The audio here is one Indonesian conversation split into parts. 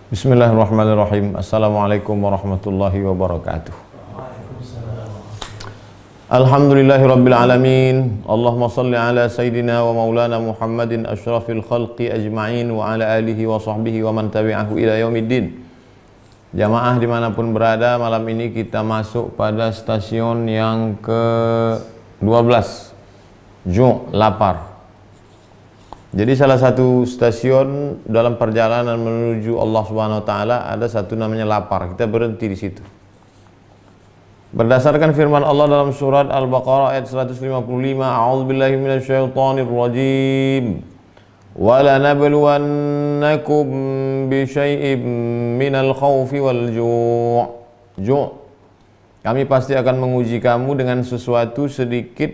Bismillahirrahmanirrahim. Assalamualaikum warahmatullahi wabarakatuh. Alhamdulillahirabbil alamin. Allahumma shalli ala sayyidina wa maulana Muhammadin asyrafil khalqi ajma'in wa ala alihi wa sahbihi wa man tabi'ahu ila yaumiddin. Jamaah dimanapun berada, malam ini kita masuk pada stasiun yang ke-12, Ju' lapar. Jadi salah satu stasiun dalam perjalanan menuju Allah Subhanahu wa taala ada satu namanya lapar. Kita berhenti di situ. Berdasarkan firman Allah dalam surat Al-Baqarah ayat 155, A'udzubillahi minasyaitonir rajim. Wa lanabluwannakum bisyai'im minal khaufi wal ju'. Kami pasti akan menguji kamu dengan sesuatu sedikit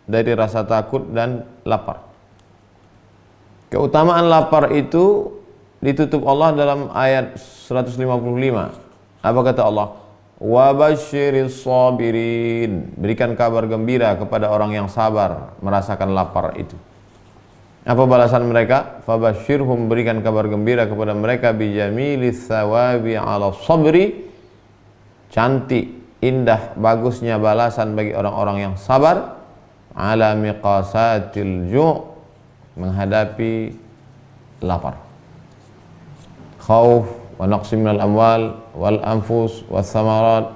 dari rasa takut dan lapar. Keutamaan lapar itu ditutup Allah dalam ayat 155. Apa kata Allah? Wa basyiris sabirin. Berikan kabar gembira kepada orang yang sabar merasakan lapar itu. Apa balasan mereka? Fabasyirhum, berikan kabar gembira kepada mereka bijamilis thawabi ala sabri. Cantik, indah, bagusnya balasan bagi orang-orang yang sabar ala miqasatil ju', menghadapi lapar. Khauf wa naqsim minal amwal wal anfus was samarat.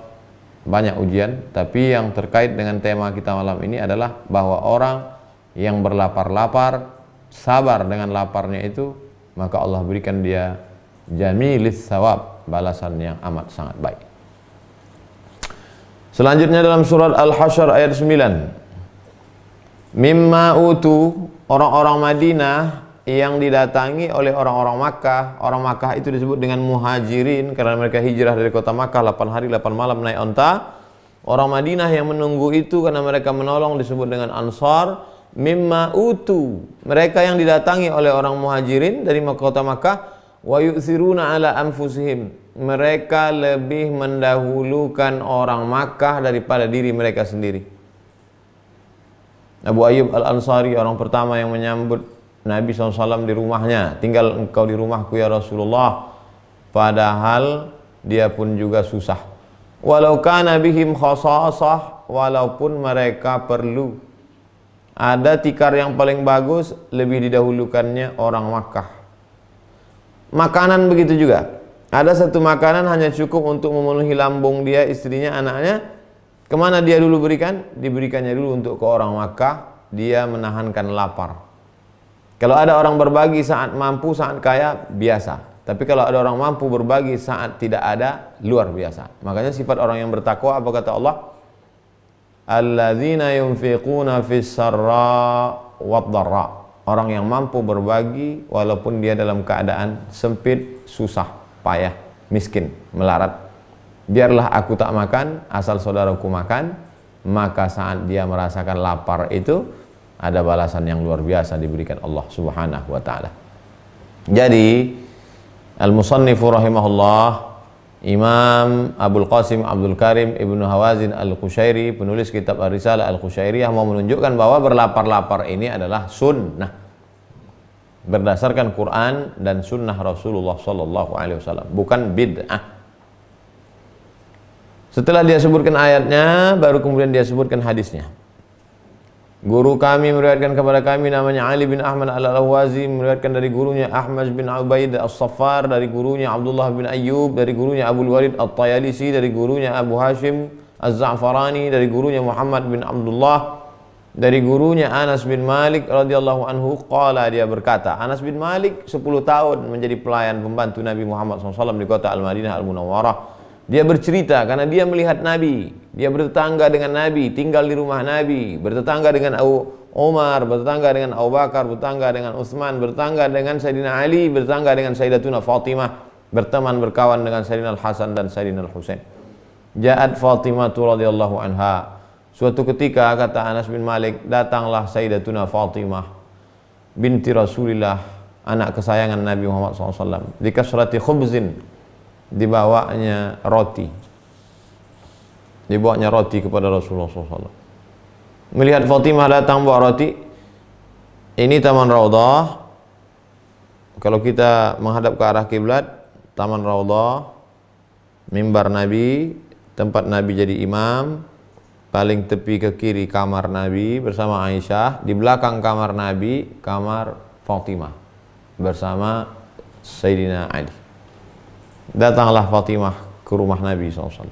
Banyak ujian, tapi yang terkait dengan tema kita malam ini adalah bahwa orang yang berlapar-lapar sabar dengan laparnya itu, maka Allah berikan dia jamilis thawab, balasan yang amat sangat baik. Selanjutnya dalam surat Al-Hasyr ayat 9. Mimma utu, orang-orang Madinah yang didatangi oleh orang-orang Makkah. Orang Makkah itu disebut dengan muhajirin karena mereka hijrah dari kota Makkah 8 hari 8 malam naik onta. Orang Madinah yang menunggu itu karena mereka menolong disebut dengan Ansar. Mimma utu, mereka yang didatangi oleh orang muhajirin dari kota Makkah. Wa yu'thiruna ala anfusihim, mereka lebih mendahulukan orang Makkah daripada diri mereka sendiri. Abu Ayyub Al-Ansari, orang pertama yang menyambut Nabi SAW di rumahnya. Tinggal engkau di rumahku ya Rasulullah. Padahal dia pun juga susah. Walau kana bihim khasasah, walaupun mereka perlu. Ada tikar yang paling bagus, lebih didahulukannya orang Makkah. Makanan begitu juga. Ada satu makanan hanya cukup untuk memenuhi lambung dia, istrinya, anaknya. Kemana dia dulu berikan? Diberikannya dulu untuk ke orang Makkah. Dia menahankan lapar. Kalau ada orang berbagi saat mampu, saat kaya, biasa. Tapi kalau ada orang mampu berbagi saat tidak ada, luar biasa. Makanya sifat orang yang bertakwa, apa kata Allah? Alladzina yunfiquna fis sarra wad dharra. Orang yang mampu berbagi walaupun dia dalam keadaan sempit, susah, payah, miskin, melarat. Biarlah aku tak makan, asal saudaraku makan. Maka saat dia merasakan lapar itu, ada balasan yang luar biasa diberikan Allah Subhanahu wa ta'ala. Jadi Al-Musannifu rahimahullah, Imam Abul Qasim Abdul Karim Ibnu Hawazin Al-Qushairi, penulis kitab Ar-Risalah Al-Qushairiyah, mau menunjukkan bahwa berlapar-lapar ini adalah sunnah berdasarkan Quran dan sunnah Rasulullah SAW, bukan bid'ah. Setelah dia sebutkan ayatnya, baru kemudian dia sebutkan hadisnya. Guru kami meriwayatkan kepada kami, namanya Ali bin Ahmad Al-Ahwazi, meriwayatkan dari gurunya Ahmad bin Ubaid As-Saffar, dari gurunya Abdullah bin Ayyub, dari gurunya Abul Walid At-Tayalisi, dari gurunya Abu Hashim Az-Za'farani, dari gurunya Muhammad bin Abdullah, dari gurunya Anas bin Malik radhiyallahu anhu, qala, dia berkata, Anas bin Malik 10 tahun menjadi pelayan pembantu Nabi Muhammad SAW di kota Al-Madinah Al-Munawwarah. Dia bercerita karena dia melihat Nabi, dia bertetangga dengan Nabi, tinggal di rumah Nabi, bertetangga dengan Abu Umar, bertetangga dengan Abu Bakar, bertetangga dengan Utsman, bertetangga dengan Sayyidina Ali, bertetangga dengan Sayyidatuna Fatimah, berteman berkawan dengan Sayyidina Al-Hasan dan Sayyidina Al-Husain. Ja'at Fatimah radhiyallahu anha. Suatu ketika, kata Anas bin Malik, datanglah Sayyidatuna Fatimah binti Rasulillah, anak kesayangan Nabi Muhammad SAW, di kasrati khubzin, dibawanya roti, kepada Rasulullah SAW. Melihat Fatimah datang bawa roti, ini taman Raudhah. Kalau kita menghadap ke arah kiblat, Taman Raudhah, mimbar Nabi, tempat Nabi jadi imam, paling tepi ke kiri kamar Nabi bersama Aisyah, di belakang kamar Nabi kamar Fatimah bersama Sayyidina Ali. Datanglah Fatimah ke rumah Nabi SAW.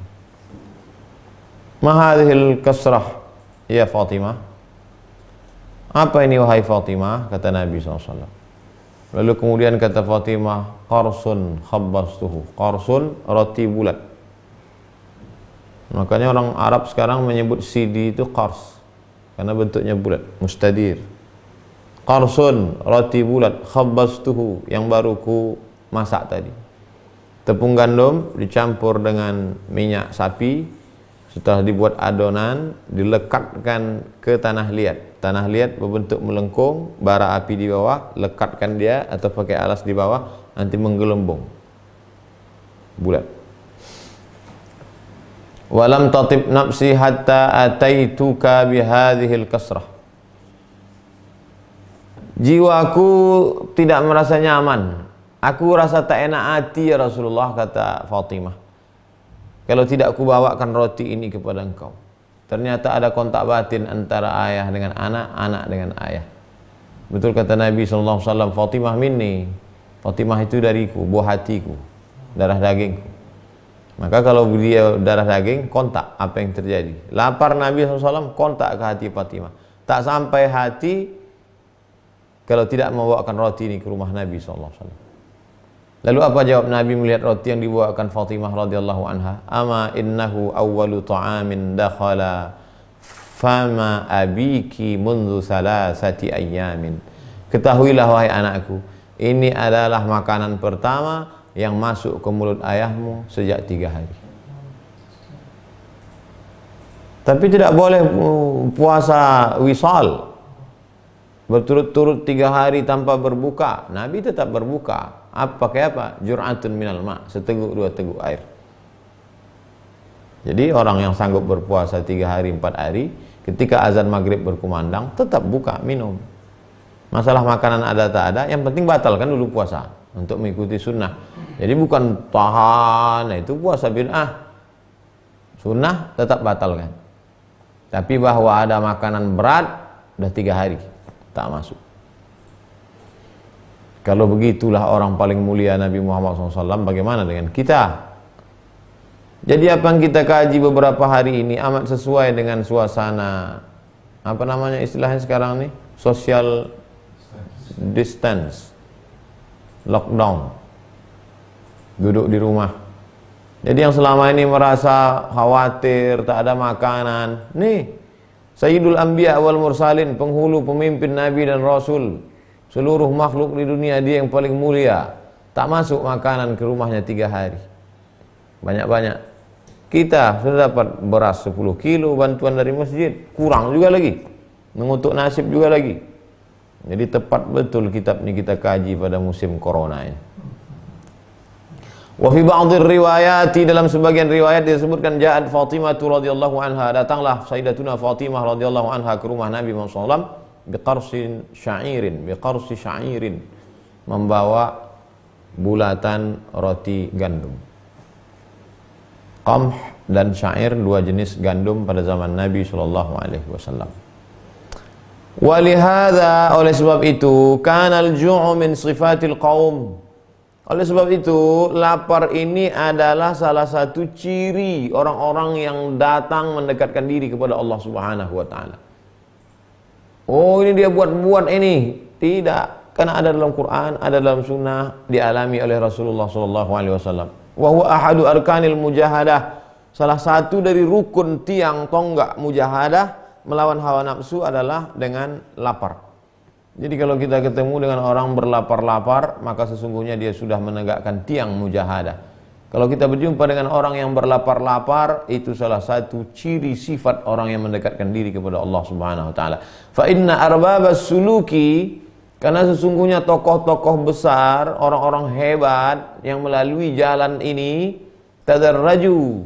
Ma hadhil kasrah ya Fatimah? Apa ini wahai Fatimah? Kata Nabi SAW. Lalu kemudian kata Fatimah, qarsun khabbastuhu. Qarsun, roti bulat. Makanya orang Arab sekarang menyebut CD itu qars, karena bentuknya bulat, mustadir. Qarsun, roti bulat, khabbastuhu, yang baru ku masak tadi. Tepung gandum dicampur dengan minyak sapi. Setelah dibuat adonan, dilekatkan ke tanah liat. Tanah liat berbentuk melengkung, bara api di bawah, lekatkan dia atau pakai alas di bawah, nanti menggelembung bulat. Walam tatib nafsi hatta ataituka bihadhil kasrah. Jiwaku tidak merasa nyaman, aku rasa tak enak hati ya Rasulullah, kata Fatimah, kalau tidak aku bawakan roti ini kepada engkau. Ternyata ada kontak batin antara ayah dengan anak, anak dengan ayah. Betul kata Nabi SAW, Fatimah minni. Fatimah itu dariku, buah hatiku, darah dagingku. Maka kalau dia darah daging, kontak apa yang terjadi. Lapar Nabi SAW, kontak ke hati Fatimah. Tak sampai hati kalau tidak membawakan roti ini ke rumah Nabi SAW. Lalu apa jawab Nabi melihat roti yang dibawakan Fatimah radhiyallahu anha? Ama innahu awwalu ta'amin dakhala fama abiki mundu salasati ayyamin. Ketahuilah wahai anakku, ini adalah makanan pertama yang masuk ke mulut ayahmu sejak 3 hari. Tapi tidak boleh puasa wisal berturut-turut 3 hari tanpa berbuka. Nabi tetap berbuka. Pakai apa? Jur'atun minal ma', seteguk 2 teguk air. Jadi orang yang sanggup berpuasa 3 hari 4 hari, ketika azan maghrib berkumandang tetap buka minum. Masalah makanan ada tak ada, yang penting batalkan dulu puasa untuk mengikuti sunnah. Jadi bukan tahan, itu puasa bid'ah. Sunnah tetap batalkan. Tapi bahwa ada makanan berat, udah 3 hari tak masuk. Kalau begitulah orang paling mulia Nabi Muhammad SAW, bagaimana dengan kita? Jadi apa yang kita kaji beberapa hari ini amat sesuai dengan suasana, apa namanya istilahnya sekarang nih, social distance, lockdown, duduk di rumah. Jadi yang selama ini merasa khawatir tak ada makanan, nih Sayyidul Anbiya wal Mursalin, penghulu pemimpin Nabi dan Rasul, seluruh makhluk di dunia dia yang paling mulia, tak masuk makanan ke rumahnya 3 hari. Banyak-banyak. Kita sudah dapat beras 10 kilo bantuan dari masjid, kurang juga lagi, mengutuk nasib juga lagi. Jadi tepat betul kitab ini kita kaji pada musim corona ini. Wa fi ba'dhi riwayati, dalam sebagian riwayat disebutkan ja'at Fatimah radhiyallahu anha, datanglah Sayyidatuna Fatimah radhiyallahu anha ke rumah Nabi Muhammad SAW biqarsi sya'irin, membawa bulatan roti gandum. Qamh dan syair, 2 jenis gandum pada zaman Nabi SAW. Walihada, oleh sebab itu, kanal ju'u min sifatil qaum. Oleh sebab itu, lapar ini adalah salah satu ciri orang-orang yang datang mendekatkan diri kepada Allah Subhanahu wa taala. Oh, ini dia buat-buat ini. Tidak, karena ada dalam Quran, ada dalam sunnah, dialami oleh Rasulullah SAW. Wa huwa ahadu arkanil mujahadah, salah satu dari rukun tiang tonggak mujahadah melawan hawa nafsu adalah dengan lapar. Jadi kalau kita ketemu dengan orang berlapar-lapar, maka sesungguhnya dia sudah menegakkan tiang mujahadah. Kalau kita berjumpa dengan orang yang berlapar-lapar, itu salah satu ciri sifat orang yang mendekatkan diri kepada Allah Subhanahu wa taala. Fa inna arbabas suluki, karena sesungguhnya tokoh-tokoh besar, orang-orang hebat yang melalui jalan ini, tadarraju,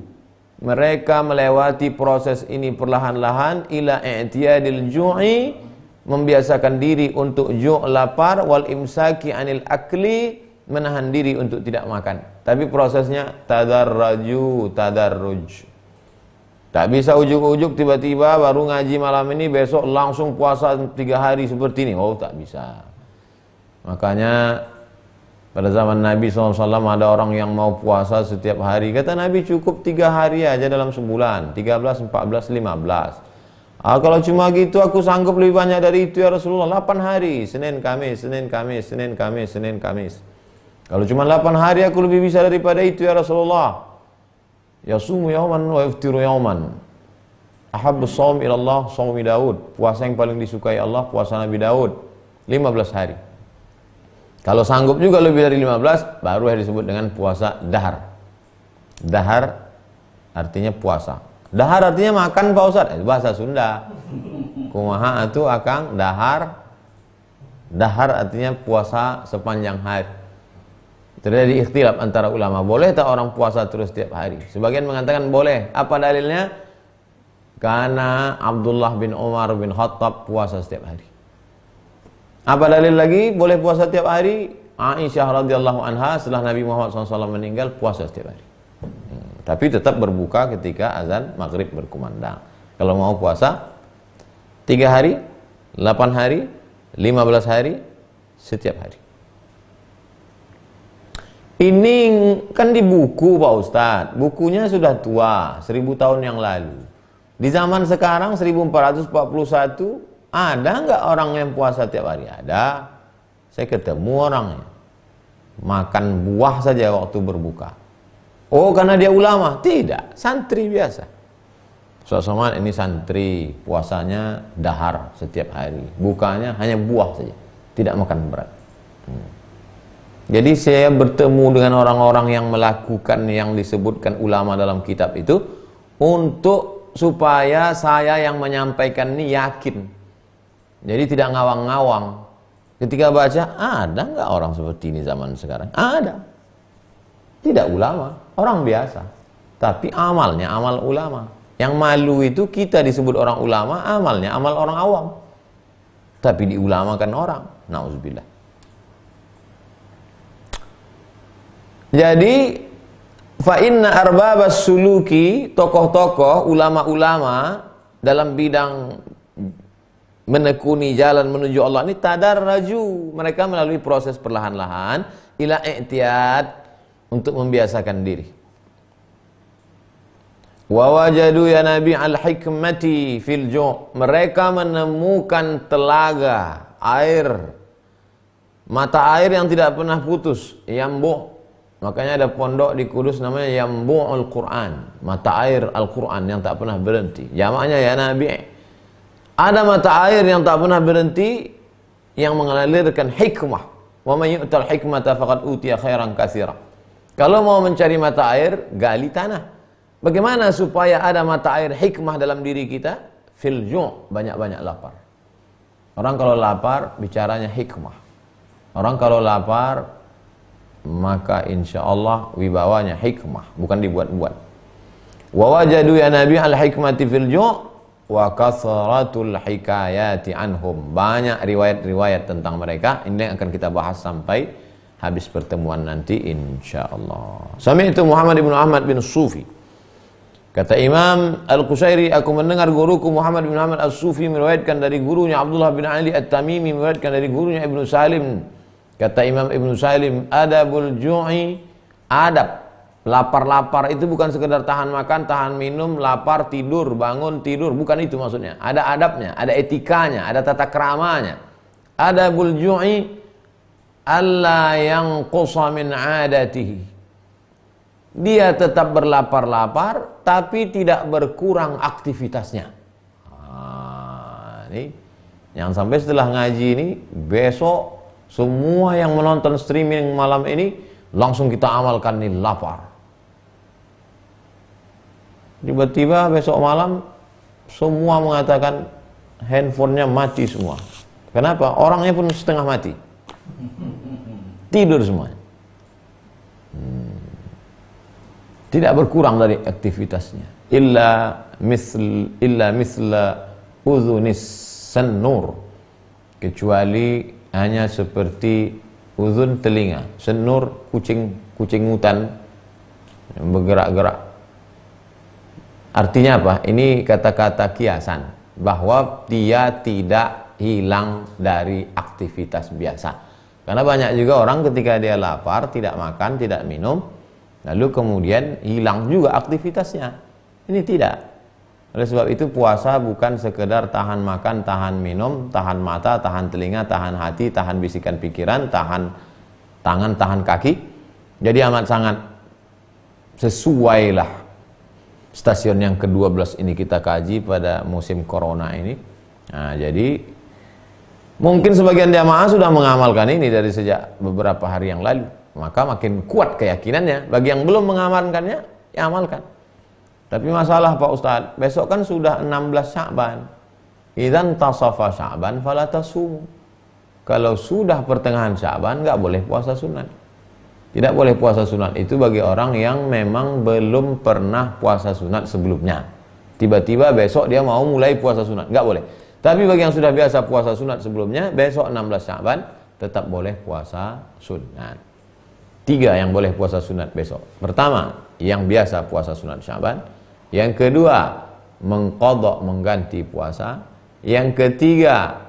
mereka melewati proses ini perlahan-lahan ila i'tiyadil ju'i, membiasakan diri untuk ju' lapar, wal imsaki anil akli, menahan diri untuk tidak makan. Tapi prosesnya tadarruj. Tak bisa ujuk-ujuk tiba-tiba baru ngaji malam ini besok langsung puasa 3 hari seperti ini. Oh, tak bisa. Makanya pada zaman Nabi SAW ada orang yang mau puasa setiap hari. Kata Nabi cukup 3 hari aja dalam sebulan. 13, 14, 15. Kalau cuma gitu aku sanggup lebih banyak dari itu ya Rasulullah. 8 hari. Senin, Kamis, Senin, Kamis, Senin, Kamis, Senin, Kamis. Kalau cuma 8 hari aku lebih bisa daripada itu ya Rasulullah. Yasumu yauman wa yaftiru yauman. Ahabbus shaum ilallah shaumi Daud. Puasa yang paling disukai Allah puasa Nabi Daud. 15 hari. Kalau sanggup juga lebih dari 15, baru yang disebut dengan puasa dahar. Dahar artinya puasa. Dahar artinya makan Pak Ustaz. Itu bahasa Sunda. Kumaha itu akang dahar. Dahar artinya puasa sepanjang hari. Terjadi ikhtilaf antara ulama. Boleh tak orang puasa terus setiap hari? Sebagian mengatakan boleh. Apa dalilnya? Karena Abdullah bin Umar bin Khattab puasa setiap hari. Apa dalil lagi boleh puasa setiap hari? Aisyah radhiyallahu anha setelah Nabi Muhammad SAW meninggal puasa setiap hari. Tapi tetap berbuka ketika azan maghrib berkumandang. Kalau mau puasa 3 hari, 8 hari, 15 hari, setiap hari. Ini kan di buku Pak Ustadz. Bukunya sudah tua, 1000 tahun yang lalu. Di zaman sekarang 1441, ada nggak orang yang puasa tiap hari? Ada. Saya ketemu orangnya. Makan buah saja waktu berbuka. Oh, karena dia ulama? Tidak, santri biasa. Soalnya ini santri, puasanya dahar setiap hari. Bukanya hanya buah saja, tidak makan berat. Jadi saya bertemu dengan orang-orang yang melakukan yang disebutkan ulama dalam kitab itu untuk supaya saya yang menyampaikan ini yakin. Jadi tidak ngawang-ngawang. Ketika baca, ada nggak orang seperti ini zaman sekarang? Ada. Tidak ulama, orang biasa. Tapi amalnya amal ulama. Yang malu itu kita disebut orang ulama, amalnya amal orang awam. Tapi diulamakan orang. Nauzubillah. Jadi fa inna arbabas suluki, tokoh-tokoh, ulama-ulama dalam bidang menekuni jalan menuju Allah ini tadarraju, mereka melalui proses perlahan-lahan ila i'tiyad, untuk membiasakan diri. Wa wajadu ya Nabi al-hikmati fil ju', mereka menemukan telaga air, mata air yang tidak pernah putus, yambu'. Makanya ada pondok di Kudus namanya Yambu'ul Quran, mata air Al-Quran yang tak pernah berhenti. Jamaknya ya Nabi. Ada mata air yang tak pernah berhenti yang mengalirkan hikmah. Wa may yu'tal hikmata faqad utiya khairan katsira. Kalau mau mencari mata air, gali tanah. Bagaimana supaya ada mata air hikmah dalam diri kita? Fil ju', banyak-banyak lapar. Orang kalau lapar bicaranya hikmah. Orang kalau lapar maka insya Allah wibawanya hikmah, bukan dibuat-buat. Wa wajadu ya Nabi al-hikmati fil ju' wa kasratul hikayati anhum. Banyak riwayat-riwayat tentang mereka. Ini yang akan kita bahas sampai habis pertemuan nanti insya Allah. Sami'tu Muhammad bin Ahmad bin Sufi. Kata Imam Al-Qusairi, aku mendengar guruku Muhammad bin Ahmad As-Sufi meriwayatkan dari gurunya Abdullah bin Ali At-Tamimi meriwayatkan dari gurunya Ibnu Salim. Kata Imam Ibnu Salim, adabul ju'i, adab lapar-lapar itu bukan sekedar tahan makan, tahan minum, lapar, tidur, bangun, tidur, bukan itu maksudnya. Ada adabnya, ada etikanya, ada tata keramanya. Adabul ju'i alla yanqusa min adatihi. Dia tetap berlapar-lapar tapi tidak berkurang aktivitasnya. Ini yang sampai setelah ngaji ini besok semua yang menonton streaming malam ini langsung kita amalkan nih lapar. Tiba-tiba besok malam semua mengatakan handphonenya mati semua. Kenapa? Orangnya pun setengah mati. Tidur semuanya. Tidak berkurang dari aktivitasnya. Illa misla udhunis sanur. Kecuali hanya seperti uzun telinga, senur kucing hutan yang bergerak-gerak. Artinya apa? Ini kata-kata kiasan bahwa dia tidak hilang dari aktivitas biasa. Karena banyak juga orang ketika dia lapar, tidak makan, tidak minum, lalu kemudian hilang juga aktivitasnya. Ini tidak. Oleh sebab itu puasa bukan sekedar tahan makan, tahan minum, tahan mata, tahan telinga, tahan hati, tahan bisikan pikiran, tahan tangan, tahan kaki. Jadi amat sangat sesuailah stasiun yang ke-12 ini kita kaji pada musim corona ini. Nah, jadi mungkin sebagian jamaah sudah mengamalkan ini dari sejak beberapa hari yang lalu. Maka makin kuat keyakinannya. Bagi yang belum mengamalkannya, ya amalkan. Tapi masalah Pak Ustadz, besok kan sudah 16 Sya'ban. Idzan tasafa Sya'ban fala tasum. Kalau sudah pertengahan Sya'ban nggak boleh puasa sunat. Tidak boleh puasa sunat itu bagi orang yang memang belum pernah puasa sunat sebelumnya. Tiba-tiba besok dia mau mulai puasa sunat, nggak boleh. Tapi bagi yang sudah biasa puasa sunat sebelumnya, besok 16 Sya'ban tetap boleh puasa sunat. 3 yang boleh puasa sunat besok. Pertama, yang biasa puasa sunat Sya'ban. Yang kedua, mengqadha, mengganti puasa. Yang ketiga,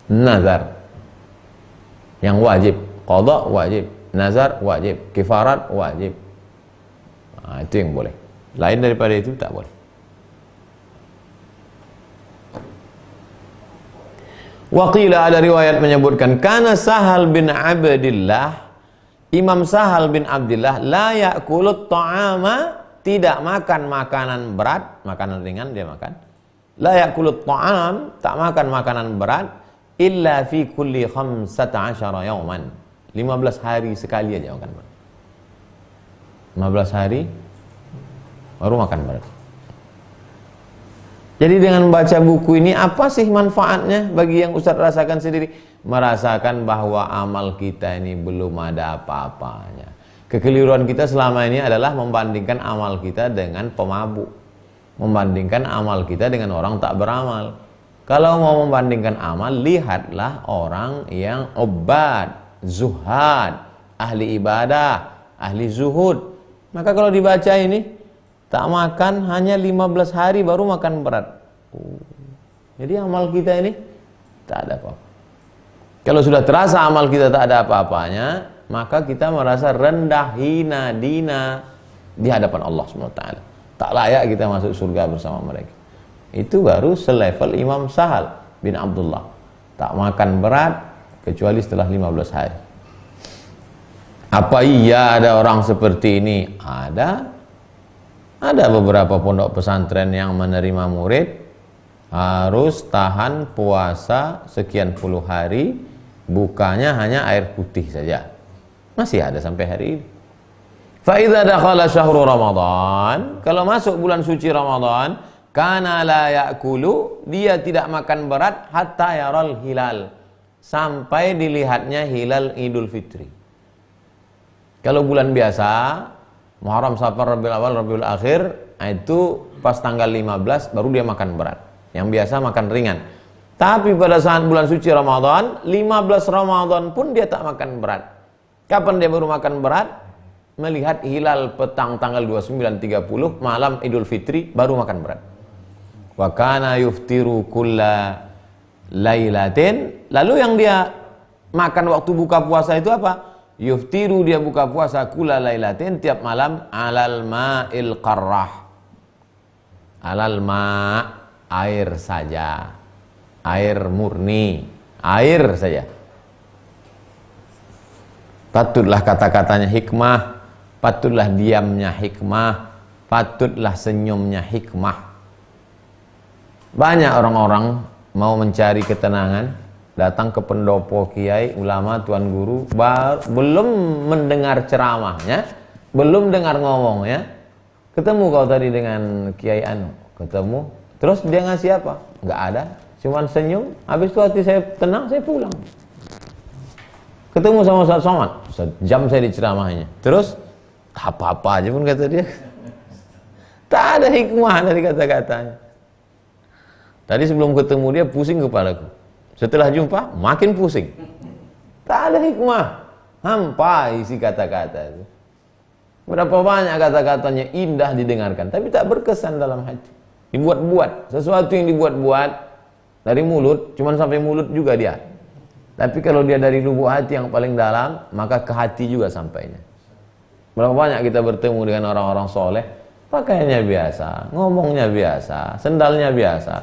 nazar. Yang wajib, qadha wajib, nazar wajib, kifarat wajib. Nah, itu yang boleh. Lain daripada itu tak boleh. Waqila, ada riwayat menyebutkan kana Sahal bin Abdillah, Imam Sahal bin Abdillah la ya'kulut ta'ama, tidak makan makanan berat, makanan ringan dia makan. La ya'kulut ta'am, tak makan makanan berat illa fi kulli 15 yawman. 15 hari sekali aja makan berat. 15 hari baru makan berat. Jadi dengan membaca buku ini apa sih manfaatnya bagi yang Ustaz rasakan sendiri? Merasakan bahwa amal kita ini belum ada apa-apanya. Kekeliruan kita selama ini adalah membandingkan amal kita dengan pemabuk, membandingkan amal kita dengan orang tak beramal. Kalau mau membandingkan amal, lihatlah orang yang obat, zuhad, ahli ibadah, ahli zuhud. Maka kalau dibaca ini, tak makan hanya 15 hari baru makan berat. Jadi amal kita ini tak ada apa-apa. Kalau sudah terasa amal kita tak ada apa-apanya, maka kita merasa rendah, hina, dina di hadapan Allah SWT. Tak layak kita masuk surga bersama mereka. Itu baru selevel Imam Sahal bin Abdullah. Tak makan berat kecuali setelah 15 hari. Apa iya ada orang seperti ini? Ada. Ada beberapa pondok pesantren yang menerima murid harus tahan puasa sekian puluh hari, bukanya hanya air putih saja. Masih ada sampai hari ini. Fa idza dakhala syahrul Ramadan, kalau masuk bulan suci Ramadan, kana la ya'kulu, dia tidak makan berat hatta yaral hilal, sampai dilihatnya hilal Idul Fitri. Kalau bulan biasa, Muharram, Safar, Rabiul Awal, Rabiul Akhir, itu pas tanggal 15 baru dia makan berat. Yang biasa makan ringan. Tapi pada saat bulan suci Ramadan, 15 Ramadan pun dia tak makan berat. Kapan dia baru makan berat? Melihat hilal petang tanggal 29-30, malam Idul Fitri, baru makan berat. Wa kana yuftiru kulla lailatin. Lalu yang dia makan waktu buka puasa itu apa? Yuftiru, dia buka puasa kulla lailatin, tiap malam, alal ma'il qarrah. Alal ma', air saja, air murni, air saja. Patutlah kata-katanya hikmah, patutlah diamnya hikmah, patutlah senyumnya hikmah. Banyak orang-orang mau mencari ketenangan, datang ke pendopo, kiai, ulama, tuan guru, belum mendengar ceramahnya, belum dengar ngomongnya, ketemu kau tadi dengan kiai anu, ketemu, terus dia ngasih apa? Nggak ada, cuman senyum. Habis itu hati saya tenang, saya pulang. Ketemu sama Ustaz Somad, sejam saya diceramahnya. Terus apa-apa aja pun kata dia. Tak ada hikmah dari kata-katanya. Tadi sebelum ketemu dia pusing kepalaku. Setelah jumpa makin pusing. Tak ada hikmah. Hampa isi kata-kata itu. Berapa banyak kata-katanya indah didengarkan, tapi tak berkesan dalam hati. Dibuat-buat. Sesuatu yang dibuat-buat dari mulut, cuman sampai mulut juga dia. Tapi kalau dia dari lubuk hati yang paling dalam, maka ke hati juga sampainya. Berapa banyak kita bertemu dengan orang-orang soleh, pakaiannya biasa, ngomongnya biasa, sendalnya biasa,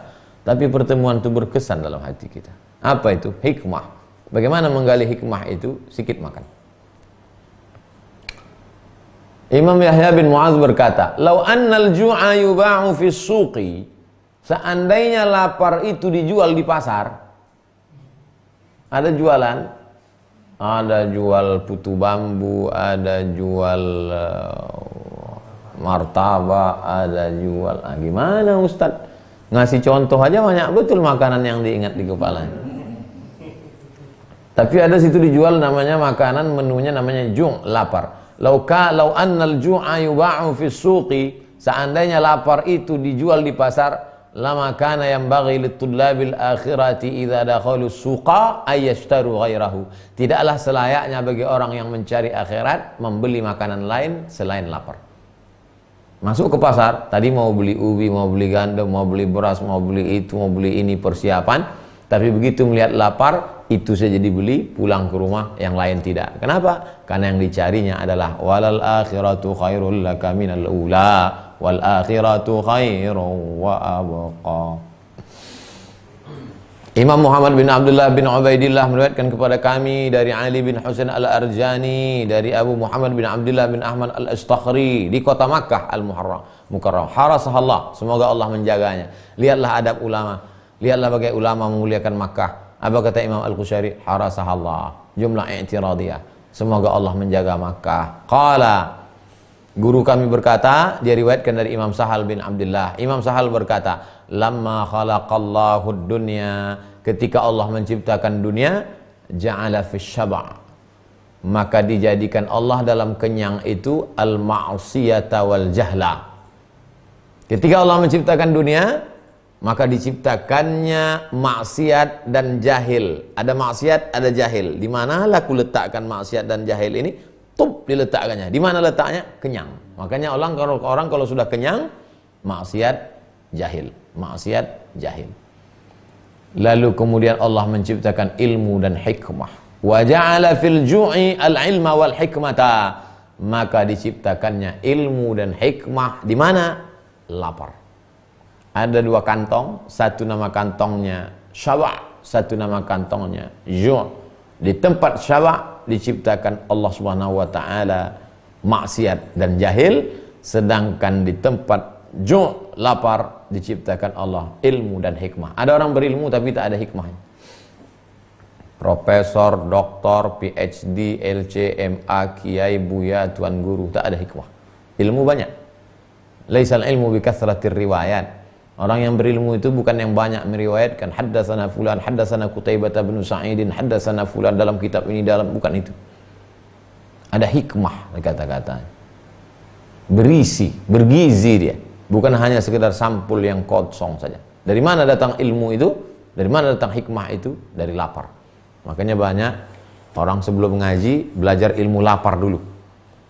tapi pertemuan itu berkesan dalam hati kita. Apa itu? Hikmah. Bagaimana menggali hikmah itu? Sikit makan. Imam Yahya bin Mu'adz berkata, "Lau annal ju'a yuba'u fi suqi." Seandainya lapar itu dijual di pasar. Ada jualan, ada jual putu bambu, ada jual martabak, ada jual. Gimana Ustadz? Ngasih contoh aja banyak betul makanan yang diingat di kepalanya. Tapi ada situ dijual namanya makanan, menunya namanya ju', lapar. Lau annal ju'a yuba'u fi suqi, seandainya lapar itu dijual di pasar, lama kana yanbaghi litullabil akhirati idza dakhalu suqa ayashtaru ghairahu. Tidaklah selayaknya bagi orang yang mencari akhirat membeli makanan lain selain lapar. Masuk ke pasar, tadi mau beli ubi, mau beli gandum, mau beli beras, mau beli itu, mau beli ini persiapan, tapi begitu melihat lapar, itu saja dibeli, pulang ke rumah, yang lain tidak. Kenapa? Karena yang dicarinya adalah walal akhiratu khairul laka minal ula wal akhiratu khairun wa abqa. Imam Muhammad bin Abdullah bin Ubaidillah meriwayatkan kepada kami dari Ali bin Husain al-Arjani, dari Abu Muhammad bin Abdullah bin Ahmad al-Astakhri di kota Makkah al-Mukarram. Harasahallah, semoga Allah menjaganya. Lihatlah adab ulama, lihatlah bagaimana ulama memuliakan Makkah. Apa kata Imam Al-Qusyari? Harasahallah, jumlah i'tiradiyah, semoga Allah menjaga Makkah. Qala, guru kami berkata, dia riwayatkan dari Imam Sahal bin Abdullah. Imam Sahal berkata, lamma khalaqallahu dunya, ketika Allah menciptakan dunia, ja'ala fis syaba', maka dijadikan Allah dalam kenyang itu al-ma'siyata wal jahla. Ketika Allah menciptakan dunia, maka diciptakannya maksiat dan jahil. Ada maksiat, ada jahil. Di mana aku letakkan maksiat dan jahil ini? Tup diletakkannya. Di mana letaknya? Kenyang. Makanya orang kalau sudah kenyang, maksiat jahil, maksiat jahil. Lalu kemudian Allah menciptakan ilmu dan hikmah. Wa ja'ala fil ju'i al-ilma wal hikmata. Maka diciptakannya ilmu dan hikmah di mana? Lapar. Ada dua kantong, satu nama kantongnya syaba', satu nama kantongnya ju'. Di tempat syaba' diciptakan Allah Subhanahu wa taala maksiat dan jahil, sedangkan di tempat ju', lapar, diciptakan Allah ilmu dan hikmah. Ada orang berilmu tapi tak ada hikmahnya. Profesor, doktor, PhD, LC, MA, kiai, buya, tuan guru, tak ada hikmah. Ilmu banyak. Laisal ilmu bi kathratir riwayat. Orang yang berilmu itu bukan yang banyak meriwayatkan haddatsana fulan, haddatsana Qutaibah bin Sa'idin, haddatsana fulan dalam kitab ini, dalam, bukan itu. Ada hikmah kata-kata. Berisi, bergizi dia. Bukan hanya sekedar sampul yang kosong saja. Dari mana datang ilmu itu? Dari mana datang hikmah itu? Dari lapar. Makanya banyak orang sebelum ngaji belajar ilmu lapar dulu.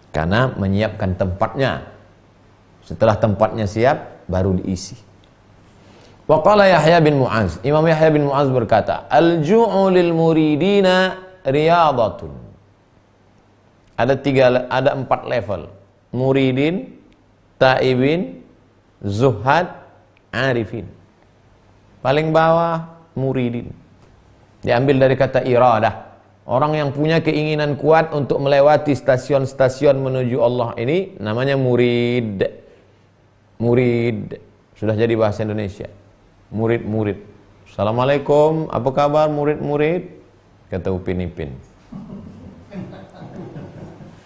Karena menyiapkan tempatnya. Setelah tempatnya siap, baru diisi. Wa qala Yahya bin Mu'adz, Imam Yahya bin Mu'adz berkata, al-ju'u lil muridina riyadatun. Ada 4 level. Muridin, taibin, zuhad, arifin. Paling bawah muridin. Diambil dari kata iradah. Orang yang punya keinginan kuat untuk melewati stasiun-stasiun menuju Allah ini namanya murid. Murid. Sudah jadi bahasa Indonesia. Murid-murid. Assalamualaikum, apa kabar murid-murid? Kata Upin Ipin.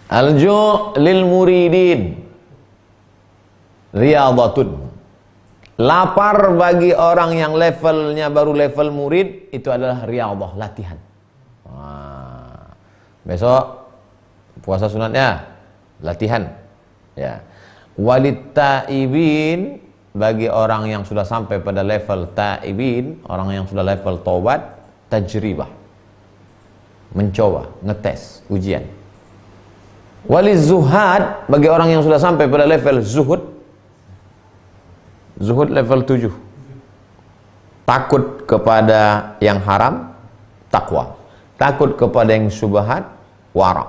Al-ju' lil muridin riyadatun. Lapar bagi orang yang levelnya baru level murid, itu adalah riyadah, latihan. Besok puasa sunatnya latihan. Ya. Walit taibin bagi orang yang sudah sampai pada level ta'ibin, orang yang sudah level taubat, tajribah, mencoba, ngetes, ujian. Waliz zuhad, bagi orang yang sudah sampai pada level zuhud, zuhud level 7, takut kepada yang haram, takwa, takut kepada yang syubhat, wara,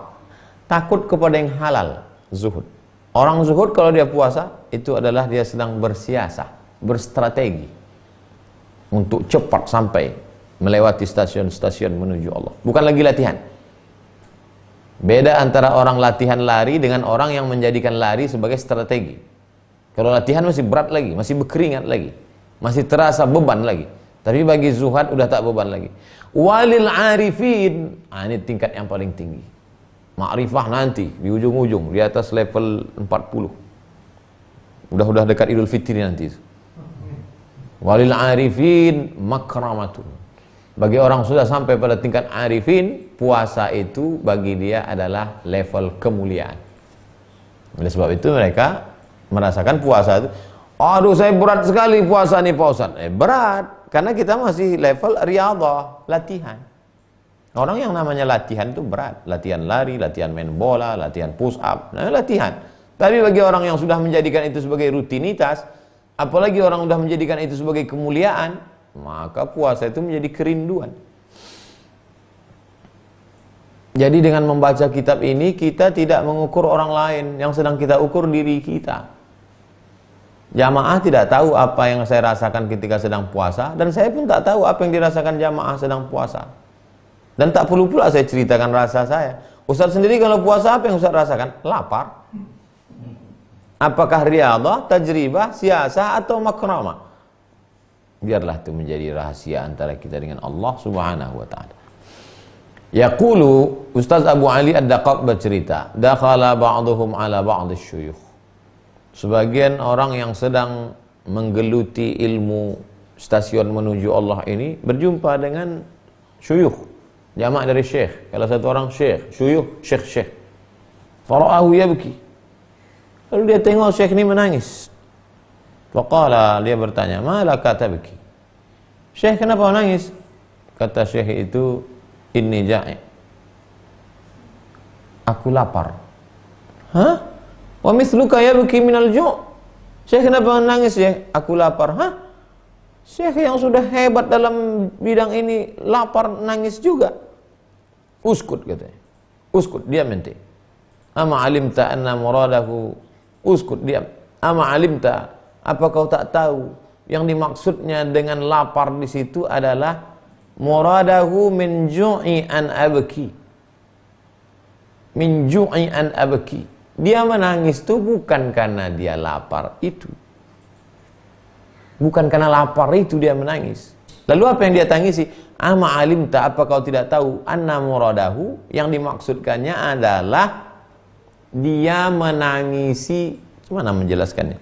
takut kepada yang halal, zuhud. Orang zuhud kalau dia puasa, itu adalah dia sedang bersiasah, berstrategi untuk cepat sampai melewati stasiun-stasiun menuju Allah. Bukan lagi latihan. Beda antara orang latihan lari dengan orang yang menjadikan lari sebagai strategi. Kalau latihan masih berat lagi, masih berkeringat lagi, masih terasa beban lagi. Tapi bagi zuhad udah tak beban lagi. Walil arifin, ini tingkat yang paling tinggi. Ma'rifah nanti di ujung-ujung, di atas level 40. Udah dekat Idul Fitri nanti. Walil arifin makramatun. Bagi orang sudah sampai pada tingkat arifin, puasa itu bagi dia adalah level kemuliaan. Oleh sebab itu mereka merasakan puasa itu, aduh saya berat sekali puasa nih Pak Ustaz. Berat, karena kita masih level riyadhah, latihan. Orang yang namanya latihan itu berat. Latihan lari, latihan main bola, latihan push up, nah, latihan. Tapi bagi orang yang sudah menjadikan itu sebagai rutinitas, apalagi orang sudah menjadikan itu sebagai kemuliaan, maka puasa itu menjadi kerinduan. Jadi dengan membaca kitab ini, kita tidak mengukur orang lain, yang sedang kita ukur diri kita. Jamaah tidak tahu apa yang saya rasakan ketika sedang puasa, dan saya pun tak tahu apa yang dirasakan jamaah sedang puasa. Dan tak perlu pula saya ceritakan rasa saya. Ustaz sendiri kalau puasa apa yang Ustaz rasakan? Lapar. Apakah riyadhah, tajribah, siasah atau makramah? Biarlah itu menjadi rahasia antara kita dengan Allah Subhanahu wa taala. Yaqulu Ustaz Abu Ali Ad-Daqaq bercerita, dakhala ba'dhum ala ba'd asy-syuyukh. Sebagian orang yang sedang menggeluti ilmu stasiun menuju Allah ini berjumpa dengan syuyukh. Jamak dari syekh. Kalau satu orang syekh, syuyukh, syekh. Fara'ahu yabki. Lalu dia tengok syekh ini menangis. Faqala, dia bertanya, "Ma laka tabki?" Syekh, kenapa menangis? Kata syekh itu, "Inni ja'i." Aku lapar. Hah? Wa mithluka yabki minal ju'. Syekh, kenapa menangis, Syekh? Aku lapar. Hah? Syekh yang sudah hebat dalam bidang ini lapar nangis juga. Uskut katanya. Uskut, diam ente. Ama alimta anna muradahu, uskut, diam. Ama alimta, apa kau tak tahu yang dimaksudnya dengan lapar di situ adalah muradahu min ju'i an abki. Min ju'i an abki. Dia menangis itu bukan karena dia lapar itu. Bukan karena lapar itu dia menangis. Lalu apa yang dia tangisi? Ama alimta, apa kau tidak tahu? Anna muradahu, yang dimaksudkannya adalah dia menangisi. Gimana menjelaskannya?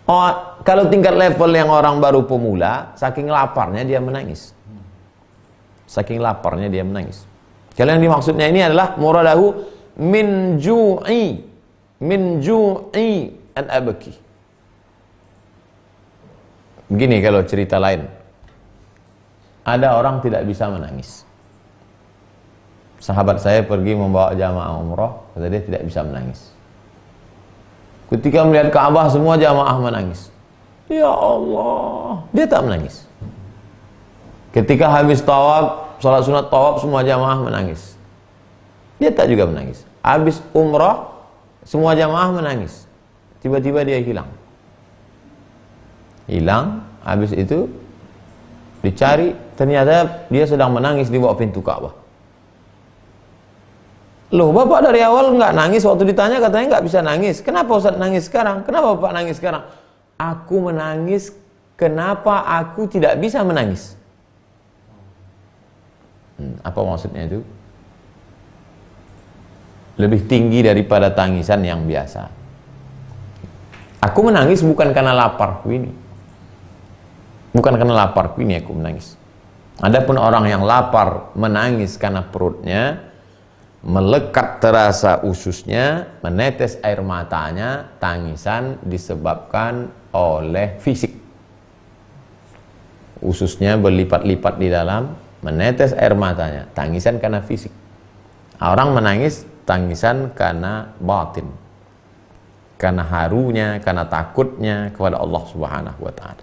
Oh, kalau tingkat level yang orang baru pemula, saking laparnya dia menangis. Saking laparnya dia menangis. Kalau yang dimaksudnya ini adalah muradahu min ju'i an abki. Begini kalau cerita lain. Ada orang tidak bisa menangis. Sahabat saya pergi membawa jamaah umrah, kata dia tidak bisa menangis. Ketika melihat Ka'bah semua jamaah menangis. Ya Allah, dia tak menangis. Ketika habis tawaf, salat sunat tawaf, semua jamaah menangis. Dia tak juga menangis. Habis umrah, semua jamaah menangis. Tiba-tiba dia hilang. Hilang, habis itu dicari, ternyata dia sedang menangis di bawah pintu Ka'bah. Loh, Bapak dari awal nggak nangis, waktu ditanya katanya nggak bisa nangis. Kenapa Ustaz nangis sekarang? Kenapa Bapak nangis sekarang? Aku menangis, kenapa aku tidak bisa menangis? Apa maksudnya itu? Lebih tinggi daripada tangisan yang biasa. Aku menangis bukan karena laparku ini. Bukan karena laparku ini aku menangis. Adapun orang yang lapar menangis karena perutnya melekat terasa ususnya, menetes air matanya, tangisan disebabkan oleh fisik. Ususnya berlipat-lipat di dalam, menetes air matanya, tangisan karena fisik. Orang menangis tangisan karena batin, karena harunya, karena takutnya kepada Allah Subhanahu wa ta'ala.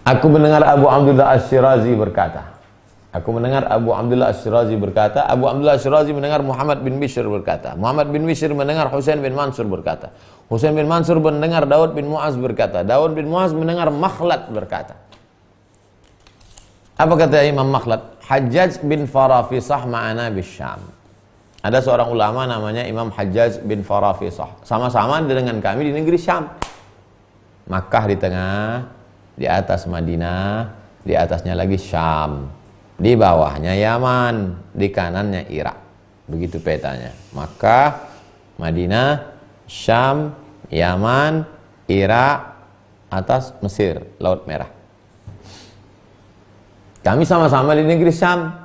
Aku mendengar Abu Abdullah Asy-Syirazi berkata, Abu Abdullah Asy-Syirazi berkata, Abu Abdullah Asy-Syirazi mendengar Muhammad bin Bishr berkata, Muhammad bin Bishr mendengar Husain bin Mansur berkata, Husain bin Mansur mendengar Daud bin Mu'az berkata, Daud bin Mu'az mendengar Makhlad berkata. Apa kata Imam Makhlad? Hajjaj bin Farafisah ma'ana bisyam. Ada seorang ulama namanya Imam Hajjaj bin Farafisah, sama-sama dengan kami di negeri Syam. Makkah di tengah, di atas Madinah, di atasnya lagi Syam, di bawahnya Yaman, di kanannya Irak. Begitu petanya. Makkah, Madinah, Syam, Yaman, Irak, atas Mesir, Laut Merah. Kami sama-sama di negeri Syam.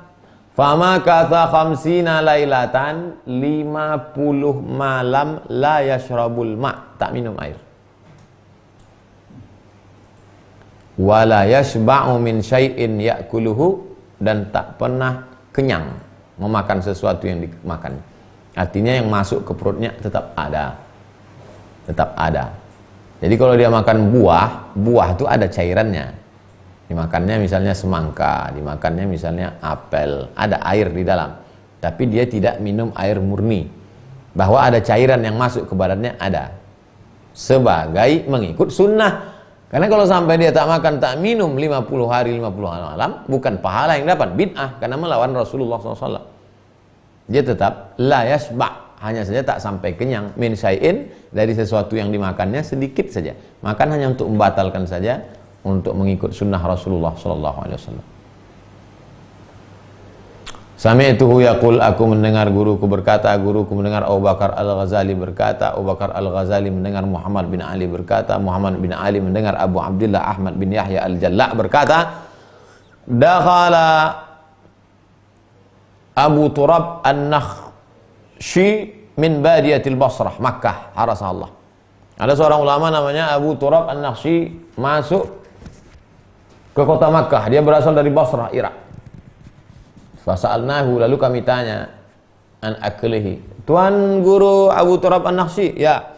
Fama kata khamsina lailatan, 50 malam la yashrabul ma', tak minum air. Wala yashba'u min syai'in ya'kuluhu, dan tak pernah kenyang memakan sesuatu yang dimakan. Artinya yang masuk ke perutnya tetap ada. Tetap ada. Jadi kalau dia makan buah, buah itu ada cairannya. Dimakannya misalnya semangka, dimakannya misalnya apel, ada air di dalam. Tapi dia tidak minum air murni. Bahwa ada cairan yang masuk ke badannya ada. Sebagai mengikut sunnah. Karena kalau sampai dia tak makan, tak minum 50 hari, 50 malam, bukan pahala yang dapat, bid'ah, karena melawan Rasulullah SAW. Dia tetap la yasba', hanya saja tak sampai kenyang, min syai'in, dari sesuatu yang dimakannya sedikit saja. Makan hanya untuk membatalkan saja, untuk mengikut sunnah Rasulullah SAW. Sami'tuhu yaqul, aku mendengar guruku berkata, guruku mendengar Abu Bakar Al-Ghazali berkata, Abu Bakar Al-Ghazali mendengar Muhammad bin Ali berkata, Muhammad bin Ali mendengar Abu Abdullah Ahmad bin Yahya Al-Jalla' berkata, dakhala Abu Turab An-Nakhshi min badiyatil Basrah, Makkah, harasallah. Ada seorang ulama namanya Abu Turab An-Nakhshi masuk ke kota Makkah, dia berasal dari Basrah, Irak. Fasa'alnahu, lalu kami tanya, an aklihi, tuan guru Abu Turab An-Nakhshi, ya.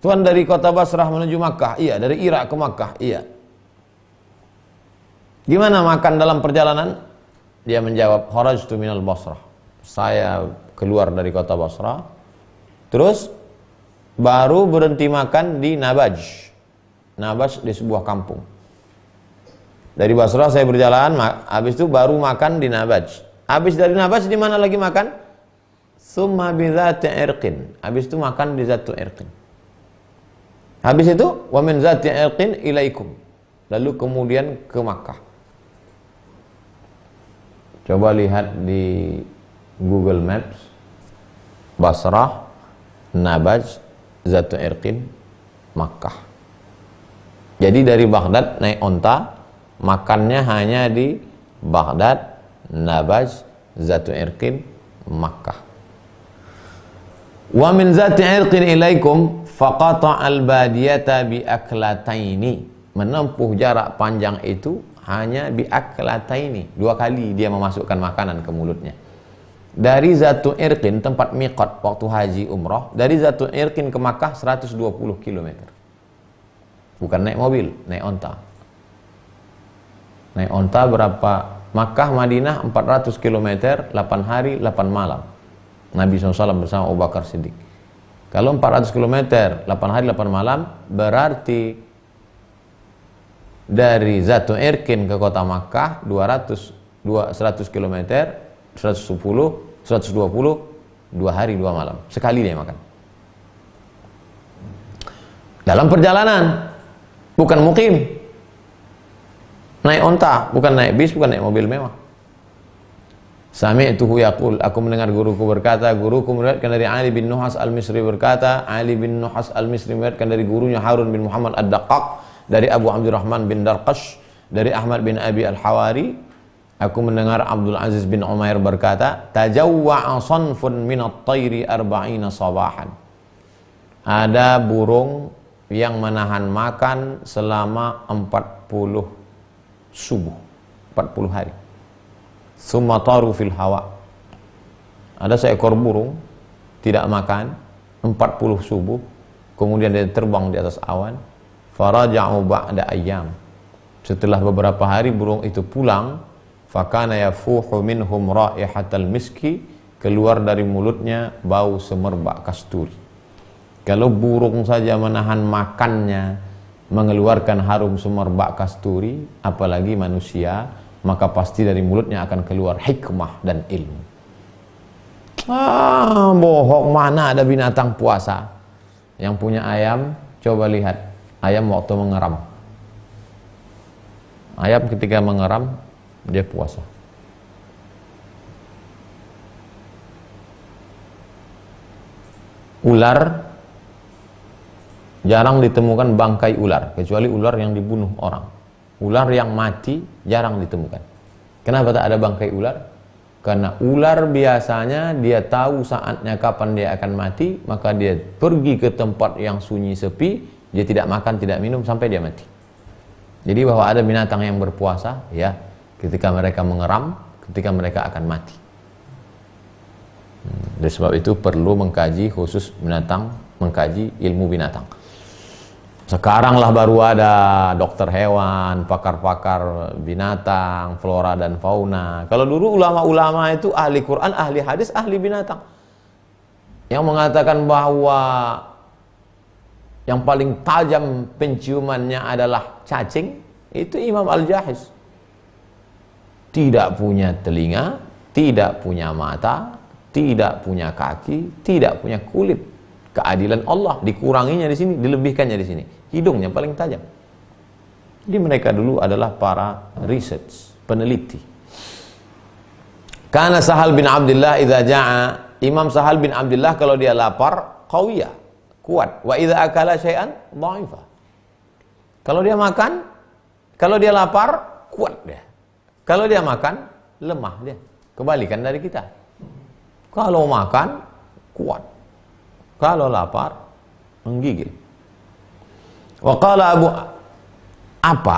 Tuan dari kota Basrah menuju Makkah, iya. Dari Irak ke Makkah, iya. Gimana makan dalam perjalanan? Dia menjawab, kharajtu minal Basrah, saya keluar dari kota Basrah, terus baru berhenti makan di Nabaj. Nabaj di sebuah kampung. Dari Basrah saya berjalan, habis itu baru makan di Nabaj. Habis dari Nabaj di mana lagi makan? Summa bi dzati irqin. Habis itu makan di Zatu Irqin. Habis itu wa min dzati irqin ilaikum. Lalu kemudian ke Makkah. Coba lihat di Google Maps, Basrah, Nabaj, Zatu Irqin, Makkah. Jadi dari Baghdad naik onta, makannya hanya di Baghdad, Nabaj, Zatu Irqin, Makkah. Wa min Zati Irqin ilaikum faqata al-badiyata bi aklataini. Menempuh jarak panjang itu hanya bi aklataini. 2 kali dia memasukkan makanan ke mulutnya. Dari Zatu Irqin, tempat miqat waktu haji umrah, dari Zatu Irqin ke Makkah 120 km. Bukan naik mobil, naik onta. Naik onta berapa? Makkah, Madinah 400 km, 8 hari, 8 malam. Nabi SAW bersama Abu Bakar Siddiq. Kalau 400 km, 8 hari, 8 malam, berarti dari Zatu Irqin ke kota Makkah 100 km, 120, 2 hari, 2 malam. Sekali dia makan. Dalam perjalanan, bukan mukim. Naik onta, bukan naik bis, bukan naik mobil mewah. Sami'tuhu yaqul, aku mendengar guruku berkata, guruku meriwayatkan dari Ali bin Nuhas Al-Misri berkata, Ali bin Nuhas Al-Misri meriwayatkan dari gurunya Harun bin Muhammad Ad-Daqqaq, dari Abu Abdurrahman bin Darqash, dari Ahmad bin Abi Al-Hawari, aku mendengar Abdul Aziz bin Umair berkata, tajawwa'a sanfun minat tayri arba'ina sabahan. Ada burung yang menahan makan selama 40 subuh, 40 hari. Summa taru fil hawa. Ada seekor burung tidak makan 40 subuh, kemudian dia terbang di atas awan. Faraja'u ba'da ayyam. Setelah beberapa hari burung itu pulang, fakana yafuhu minhum raihatal miski, keluar dari mulutnya bau semerbak kasturi. Kalau burung saja menahan makannya mengeluarkan harum semerbak kasturi, apalagi manusia, maka pasti dari mulutnya akan keluar hikmah dan ilmu. Bohong, mana ada binatang puasa? Yang punya ayam, coba lihat ayam waktu mengeram. Ayam ketika mengeram, dia puasa. Ular, jarang ditemukan bangkai ular, kecuali ular yang dibunuh orang. Ular yang mati jarang ditemukan. Kenapa tak ada bangkai ular? Karena ular biasanya dia tahu saatnya kapan dia akan mati, maka dia pergi ke tempat yang sunyi sepi, dia tidak makan, tidak minum sampai dia mati. Jadi bahwa ada binatang yang berpuasa, ya, ketika mereka mengeram, ketika mereka akan mati. Oleh sebab itu perlu mengkaji khusus binatang, mengkaji ilmu binatang. Sekaranglah baru ada dokter hewan, pakar-pakar binatang, flora dan fauna. Kalau dulu ulama-ulama itu ahli Quran, ahli hadis, ahli binatang. Yang mengatakan bahwa yang paling tajam penciumannya adalah cacing, itu Imam Al-Jahiz. Tidak punya telinga, tidak punya mata, tidak punya kaki, tidak punya kulit. Keadilan Allah dikuranginya di sini, dilebihkannya di sini. Hidungnya paling tajam. Jadi mereka dulu adalah para research, peneliti. Karena Sahal bin Abdullah idza ja'a, Imam Sahal bin Abdullah kalau dia lapar, qawiyah, kuat. Wa idza akala syai'an dha'ifa. Kalau dia makan, kalau dia lapar, kuat dia. Kalau dia makan, lemah dia. Kebalikan dari kita. Kalau makan, kuat. Kalau lapar, menggigil. Wa qala Abu,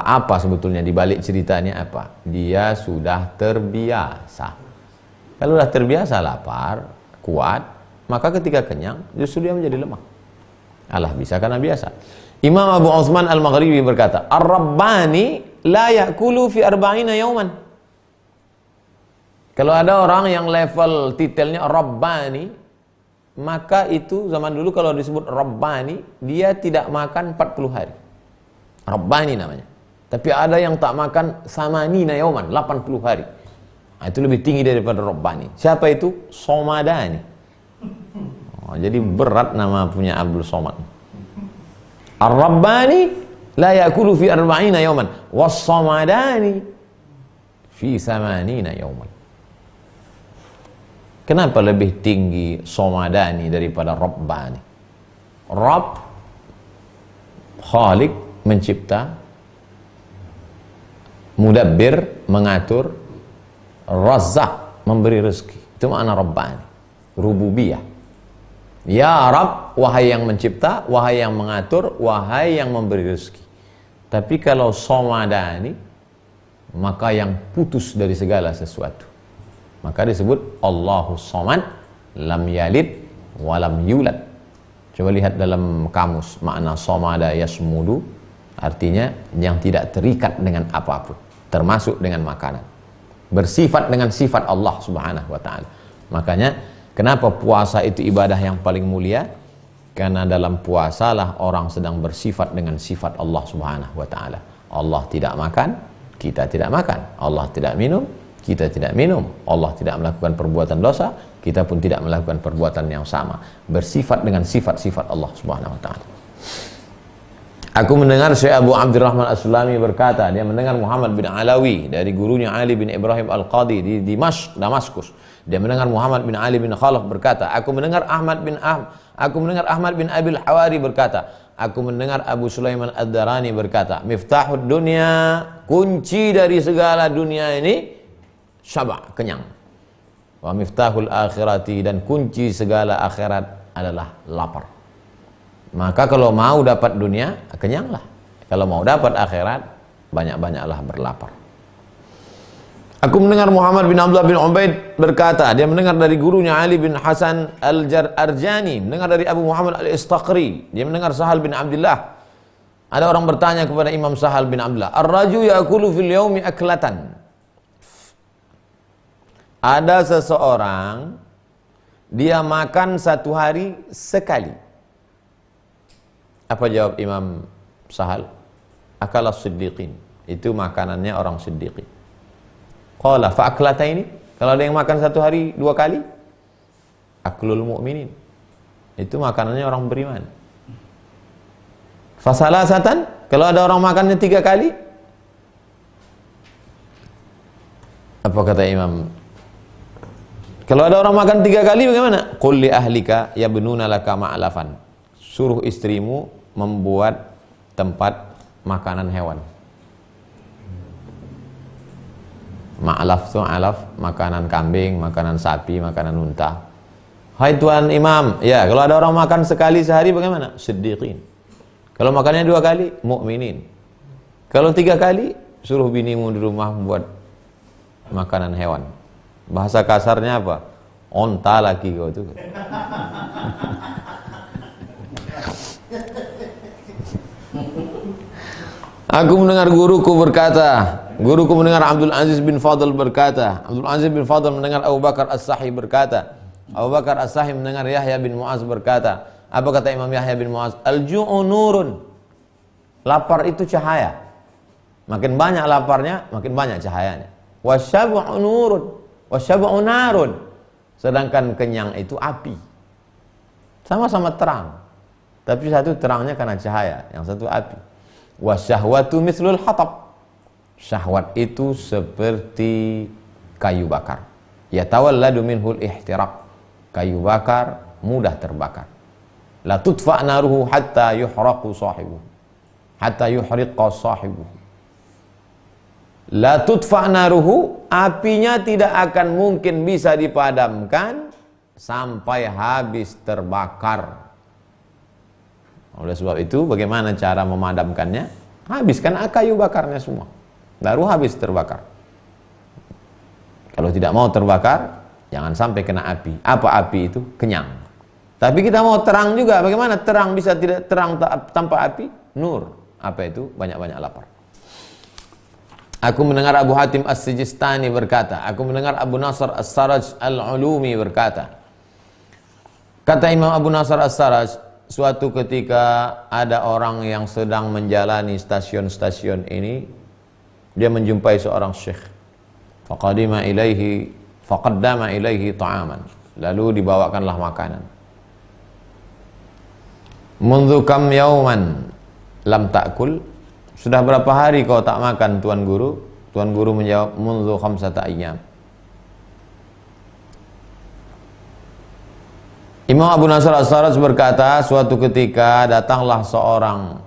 apa sebetulnya di balik ceritanya apa? Dia sudah terbiasa. Kalau sudah terbiasa lapar, kuat, maka ketika kenyang justru dia menjadi lemah. Allah bisa karena biasa. Imam Abu Utsman Al-Maghribi berkata, "Ar-Rabbani la ya'kulu fi arba'ina yawman." Kalau ada orang yang level titelnya Rabbani, maka itu zaman dulu kalau disebut Rabbani, dia tidak makan 40 hari. Rabbani namanya. Tapi ada yang tak makan samanina yauman, 80 hari. Nah, itu lebih tinggi daripada Rabbani. Siapa itu? Somadani. Jadi berat nama punya Abdul Somad. Ar-Rabbani la yakulu fi arba'ina yauman, was-Somadani fi samanina yauman. Kenapa lebih tinggi Somadani daripada Rabbani? Rabb, Khalik, mencipta, Mudabbir, mengatur, Razzaq, memberi rezeki. Itu makna Rabbani, rububiyah. Ya Rabb, wahai yang mencipta, wahai yang mengatur, wahai yang memberi rezeki. Tapi kalau Somadani, maka yang putus dari segala sesuatu. Maka disebut Allahus Somad, lam yalid walam yulad. Coba lihat dalam kamus makna somada yasmudu, artinya yang tidak terikat dengan apapun, termasuk dengan makanan. Bersifat dengan sifat Allah Subhanahu wa taala. Makanya kenapa puasa itu ibadah yang paling mulia? Karena dalam puasalah orang sedang bersifat dengan sifat Allah Subhanahu wa taala. Allah tidak makan, kita tidak makan. Allah tidak minum, kita tidak minum. Allah tidak melakukan perbuatan dosa, kita pun tidak melakukan perbuatan yang sama. Bersifat dengan sifat-sifat Allah Subhanahu wa taala. Aku mendengar Syekh Abu Abdurrahman As-Sulami berkata, dia mendengar Muhammad bin Alawi dari gurunya Ali bin Ibrahim Al-Qadi di Damaskus. Dia mendengar Muhammad bin Ali bin Khalaf berkata, aku mendengar Ahmad bin Abil Hawari berkata, aku mendengar Abu Sulaiman Ad-Darani berkata, miftahud dunia, kunci dari segala dunia ini syaba', kenyang. Wa miftahul akhirati, dan kunci segala akhirat adalah lapar. Maka kalau mau dapat dunia, kenyanglah. Kalau mau dapat akhirat, banyak-banyaklah berlapar. Aku mendengar Muhammad bin Abdullah bin Ubaid berkata, dia mendengar dari gurunya Ali bin Hasan Al-Arjani, mendengar dari Abu Muhammad Al-Istaqri, dia mendengar Sahal bin Abdullah. Ada orang bertanya kepada Imam Sahal bin Abdullah, "Ar-raju ya'kulu fil yaumi aklatan." Ada seseorang, dia makan satu hari sekali. Apa jawab Imam Sahal? Akala siddiqin. Itu makanannya orang siddiqin. Qala fa'aklata ini, kalau ada yang makan satu hari 2 kali, aklul mu'minin. Itu makanannya orang beriman. Fasalasatan, kalau ada orang makannya 3 kali, apa kata Imam? Kalau ada orang makan 3 kali bagaimana? Qul li ahlika yabnuna laka ma'lafan. Suruh istrimu membuat tempat makanan hewan. Ma'laf itu alaf, makanan kambing, makanan sapi, makanan unta. Hai Tuan Imam, ya kalau ada orang makan sekali sehari bagaimana? Siddiqin. Kalau makannya 2 kali, mukminin. Kalau 3 kali, suruh binimu di rumah membuat makanan hewan. Bahasa kasarnya apa? Onta lagi kau tuh. Aku mendengar guruku berkata, guruku mendengar Abdul Aziz bin Fadl berkata, Abdul Aziz bin Fadl mendengar Abu Bakar As-Sahi berkata, Abu Bakar As-Sahi mendengar Yahya bin Mu'az berkata. Apa kata Imam Yahya bin Mu'az? Al-ju'u nurun. Lapar itu cahaya. Makin banyak laparnya, makin banyak cahayanya. Wasyabu'u nurun, wasyabu'u narun. Sedangkan kenyang itu api. Sama-sama terang. Tapi satu terangnya karena cahaya, yang satu api. Wasyahwatu mithlul hatab. Syahwat itu seperti kayu bakar. Yatawalladu minhul ihtiraq. Kayu bakar mudah terbakar. La tudfa' naruhu hatta yuhraqu sahibuhu. Hatta yuhriqa sahibuhu. La tudfa' naruhu, apinya tidak akan mungkin bisa dipadamkan sampai habis terbakar. Oleh sebab itu, bagaimana cara memadamkannya? Habiskan kayu bakarnya semua, baru habis terbakar. Kalau tidak mau terbakar, jangan sampai kena api. Apa api itu? Kenyang. Tapi kita mau terang juga. Bagaimana terang bisa tidak terang tanpa api? Nur. Apa itu? Banyak-banyak lapar. Aku mendengar Abu Hatim As-Sijistani berkata, aku mendengar Abu Nasr As-Saraj Al-Ulumi berkata, kata Imam Abu Nasr As-Saraj, suatu ketika ada orang yang sedang menjalani stasiun-stasiun ini, dia menjumpai seorang syekh. Faqaddama ilaihi ta'aman. Lalu dibawakanlah makanan. Mundzu kam yauman lam ta'kul. Sudah berapa hari kau tak makan, Tuan Guru? Tuan Guru menjawab, mundzu khamsata ayyam. Imam Abu Nasr As-Saraj berkata, suatu ketika datanglah seorang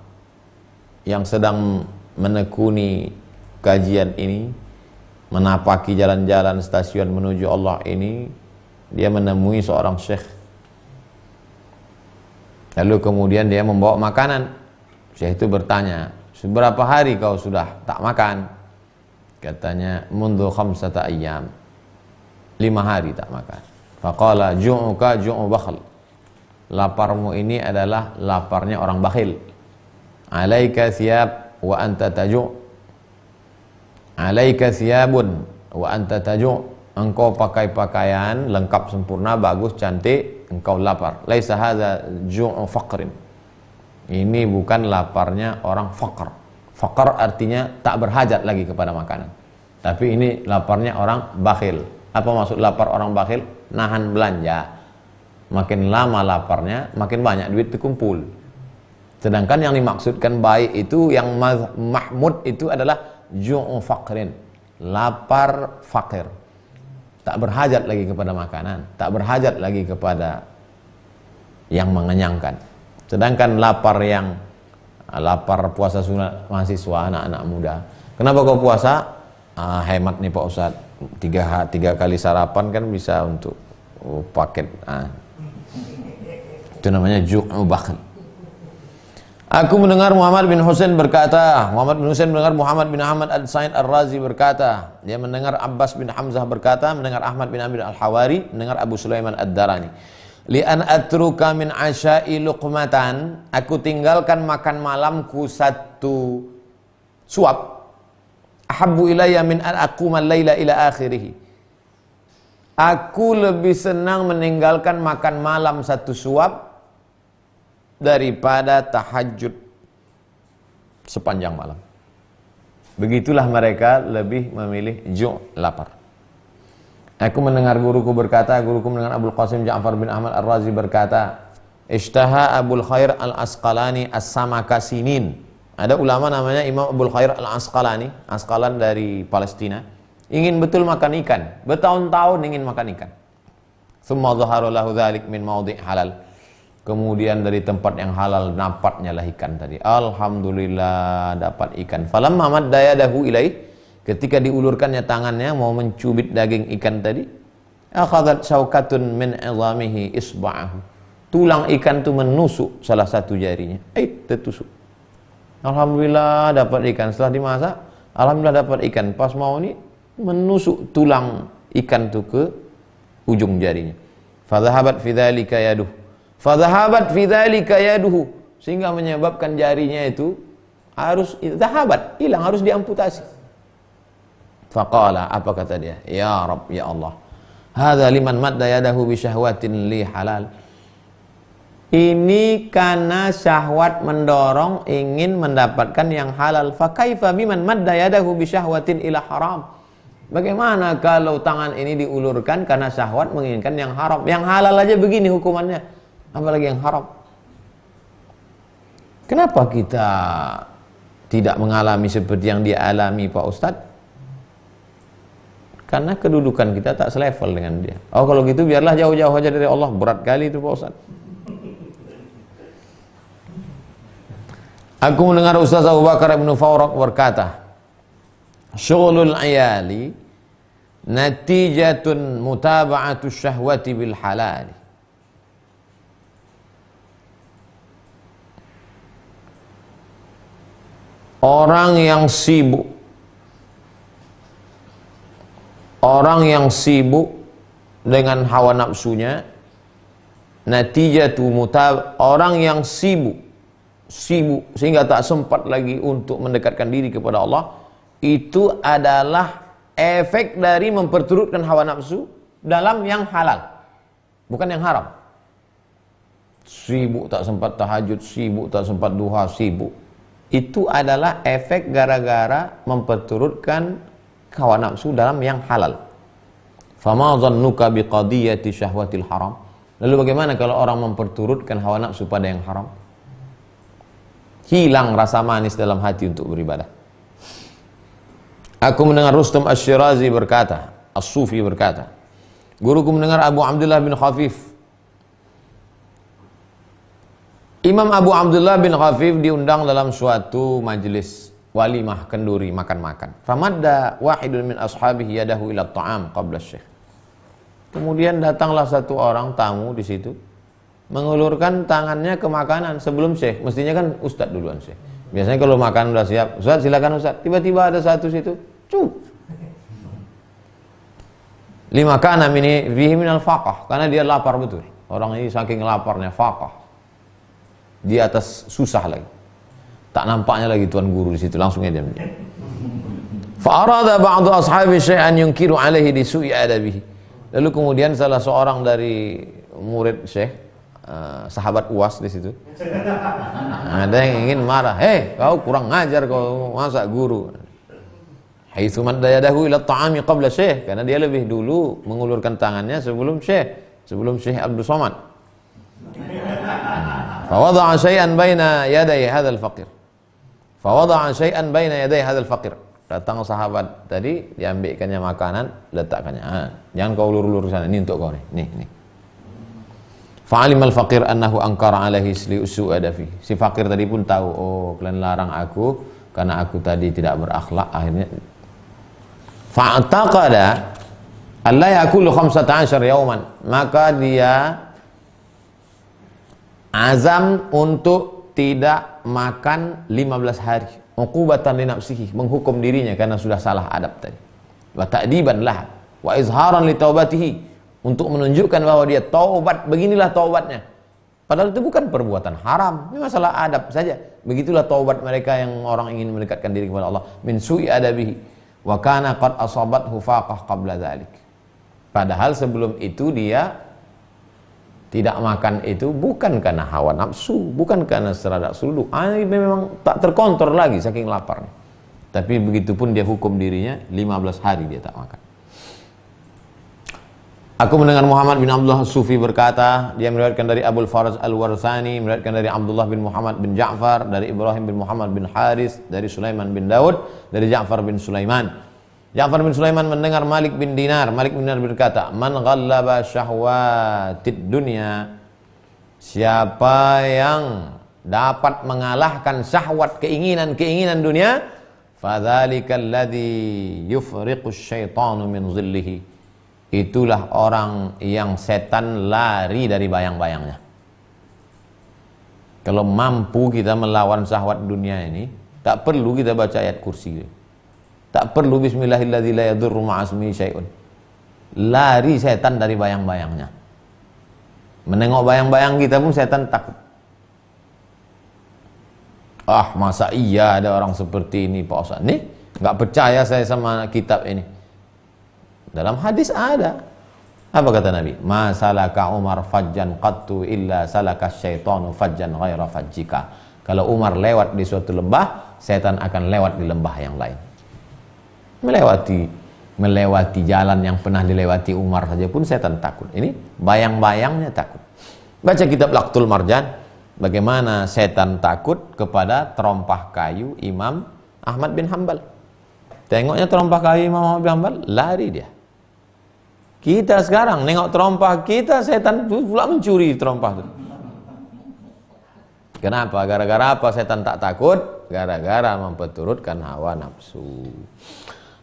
yang sedang menekuni kajian ini, menapaki jalan-jalan stasiun menuju Allah ini. Dia menemui seorang syekh. Lalu kemudian dia membawa makanan. Syekh itu bertanya, seberapa hari kau sudah tak makan? Katanya, mundzu khamsata ayyam. 5 hari tak makan. Faqala ju'uka ju'u bakhl. Laparmu ini adalah laparnya orang bakhil. Alaika thiyab wa anta taju'. Alaika thiyabun wa anta taju'. Engkau pakai pakaian lengkap sempurna, bagus, cantik, engkau lapar. Laisa hadza ju'u faqrin. Ini bukan laparnya orang faqr. Faqr artinya tak berhajat lagi kepada makanan. Tapi ini laparnya orang bakhil. Apa maksud lapar orang bakhil? Nahan belanja. Makin lama laparnya, makin banyak duit terkumpul. Sedangkan yang dimaksudkan baik itu, yang mahmud itu adalah ju'u faqrin. Lapar fakir. Tak berhajat lagi kepada makanan, tak berhajat lagi kepada yang mengenyangkan. Sedangkan lapar puasa sunat mahasiswa, anak-anak muda. Kenapa kau puasa? Hemat nih Pak Ustadz. 3 kali sarapan kan bisa untuk paket. Itu namanya ju'u bakhl. Aku mendengar Muhammad bin Husain berkata, Muhammad bin Husain mendengar Muhammad bin Ahmad Al-Sa'id Ar-Razi berkata, dia mendengar Abbas bin Hamzah berkata, mendengar Ahmad bin Amir Al-Hawari, mendengar Abu Sulaiman Ad-Darani. Li'an atruka min asya'i luqmatan, aku tinggalkan makan malamku satu suap. Ahabbu ilayya min an aquma al-laila ila akhirih. Aku lebih senang meninggalkan makan malam satu suap daripada tahajud sepanjang malam. Begitulah mereka lebih memilih lapar. Aku mendengar guruku berkata, guruku mendengar Abul Qasim Ja'far bin Ahmad Ar-Razi berkata, Ishtaha Abul Khair Al-Asqalani As-Samakasinin. Ada ulama namanya Imam Abul Khair Al-Asqalani, Asqalan dari Palestina, ingin betul makan ikan, bertahun-tahun ingin makan ikan. Tsumma dhahara lahu dzalik min maudhi' halal. Kemudian dari tempat yang halal dapatnya lah ikan tadi. Alhamdulillah dapat ikan. Falamma madda yadahu ilaih, ketika diulurkannya tangannya mau mencubit daging ikan tadi, akhadhat syaukatun min 'idhamihi isba'ahu. Tulang ikan itu menusuk salah satu jarinya. Tertusuk. Alhamdulillah dapat ikan. Setelah dimasak, alhamdulillah dapat ikan. Pas mau ini menusuk tulang ikan itu ke ujung jarinya. Fadhahabat fi dzalika yaduh. Fadhahabat fi dzalika yaduhu, sehingga menyebabkan jarinya itu harus dhahabat, hilang, harus diamputasi. Faqala, apa kata dia? Ya Rabb, ya Allah, hadza liman madda yadahu bi syahwatin li halal. Ini karena syahwat mendorong ingin mendapatkan yang halal. Fa kaifa biman madda yadahu bi syahwatin ila haram. Bagaimana kalau tangan ini diulurkan karena syahwat menginginkan yang haram? Yang halal aja begini hukumannya, apalagi yang haram. Kenapa kita tidak mengalami seperti yang dia alami Pak Ustadz? Karena kedudukan kita tak selevel dengan dia. Oh kalau gitu biarlah jauh-jauh aja dari Allah. Berat kali itu Pak Ustadz. Aku mendengar Ustaz Abu Bakar Ibn Fawraq berkata, syughulul ayali natijatun mutaba'atu syahwati bil halali. Orang yang sibuk dengan hawa nafsunya, natijatu orang yang sibuk sehingga tak sempat lagi untuk mendekatkan diri kepada Allah, itu adalah efek dari memperturutkan hawa nafsu dalam yang halal, bukan yang haram. Sibuk tak sempat tahajud, sibuk tak sempat duha, sibuk. Itu adalah efek gara-gara memperturutkan hawa nafsu dalam yang halal. Fama dhannuka biqadiyati syahwatil haram. Lalu bagaimana kalau orang memperturutkan hawa nafsu pada yang haram? Hilang rasa manis dalam hati untuk beribadah. Aku mendengar Rustam Asy-Syirazi berkata, As-Sufi berkata, guruku mendengar Abu Abdullah bin Khafif. Imam Abu Abdullah bin Khafif diundang dalam suatu majelis walimah kenduri, makan-makan. Famadda wahidun min ashabihi yadahu ila ta'am qabla syekh. Kemudian datanglah satu orang tamu di situ, mengulurkan tangannya ke makanan sebelum syekh. Mestinya kan ustadz duluan syekh. Biasanya kalau makanan udah siap, ustadz silakan ustadz. Tiba-tiba ada satu situ, lima kana mini fihi minal faqah, karena dia lapar betul. Orang ini saking laparnya, faqah. Di atas susah lagi. Tak nampaknya lagi tuan guru di situ, langsung dia diam. Fa arada ba'du ashabi syai'an yunkiru alaihi di su'i adabihi. Lalu kemudian salah seorang dari murid syekh, sahabat UAS di situ, ada yang ingin marah, kau kurang ngajar kau, masa guru. Haitsu madda yadahu ila ta'ami qabla syekh, karena dia lebih dulu mengulurkan tangannya sebelum Syekh Abdul Somad. Fa wada'a syai'an baina yaday hadzal faqir. Datang sahabat tadi, diambilkannya makanan, letakkannya. Jangan kau ulur-ulur sana, ini untuk kau nih. Fa'alimal faqir annahu ankara alaihi su'ada fi. Si fakir tadi pun tahu, oh kalian larang aku karena aku tadi tidak berakhlak. Akhirnya fa'taqada alla yakulu 15 yauman. Maka dia azam untuk tidak makan 15 hari. Uqubatan li nafsihi, menghukum dirinya karena sudah salah adab tadi. Wa ta'diban lah, wa izharan li taubatihi, untuk menunjukkan bahwa dia taubat, beginilah taubatnya. Padahal itu bukan perbuatan haram, ini masalah adab saja. Begitulah taubat mereka yang orang ingin mendekatkan diri kepada Allah. Min su'i adabihi, wa kana qad asabathu faqah qabla dzalik. Padahal sebelum itu dia tidak makan itu bukan karena hawa nafsu, bukan karena seradak suluk. Memang tak terkontrol lagi saking laparnya. Tapi begitupun dia hukum dirinya 15 hari dia tak makan. Aku mendengar Muhammad bin Abdullah Sufi berkata, dia meriwayatkan dari Abul Faraj Al-Warsani, meriwayatkan dari Abdullah bin Muhammad bin Ja'far, dari Ibrahim bin Muhammad bin Haris, dari Sulaiman bin Daud, dari Ja'far bin Sulaiman. Ja'far bin Sulaiman mendengar Malik bin Dinar. Malik bin Dinar berkata, "Man ghallaba syahwatid dunya." Siapa yang dapat mengalahkan syahwat keinginan-keinginan dunia, fadzalikal ladzi yufriqus syaitanu min dhillihi. Itulah orang yang setan lari dari bayang-bayangnya. Kalau mampu kita melawan syahwat dunia ini, tak perlu kita baca ayat kursi. Tak perlu bismillahilladzi la yadurru ma'asmihi syai'un. Lari setan dari bayang-bayangnya. Menengok bayang-bayang kita pun setan takut. Ah, masa iya ada orang seperti ini Pak Ustaz? Nih, nggak percaya saya sama kitab ini. Dalam hadis ada. Apa kata Nabi? Ma salaka Umar fajjan qattu illa salaka syaitanu fajjan ghaira fajjika. Kalau Umar lewat di suatu lembah, setan akan lewat di lembah yang lain. Melewati jalan yang pernah dilewati Umar saja pun setan takut. Ini bayang-bayangnya takut. Baca kitab Laqtul Marjan, bagaimana setan takut kepada terompah kayu Imam Ahmad bin Hanbal. Tengoknya terompah kayu Imam Ahmad bin Hanbal, lari dia. Kita sekarang nengok terompah kita, setan pula mencuri terompah itu. Kenapa? Gara-gara apa setan tak takut? Gara-gara memperturutkan hawa nafsu.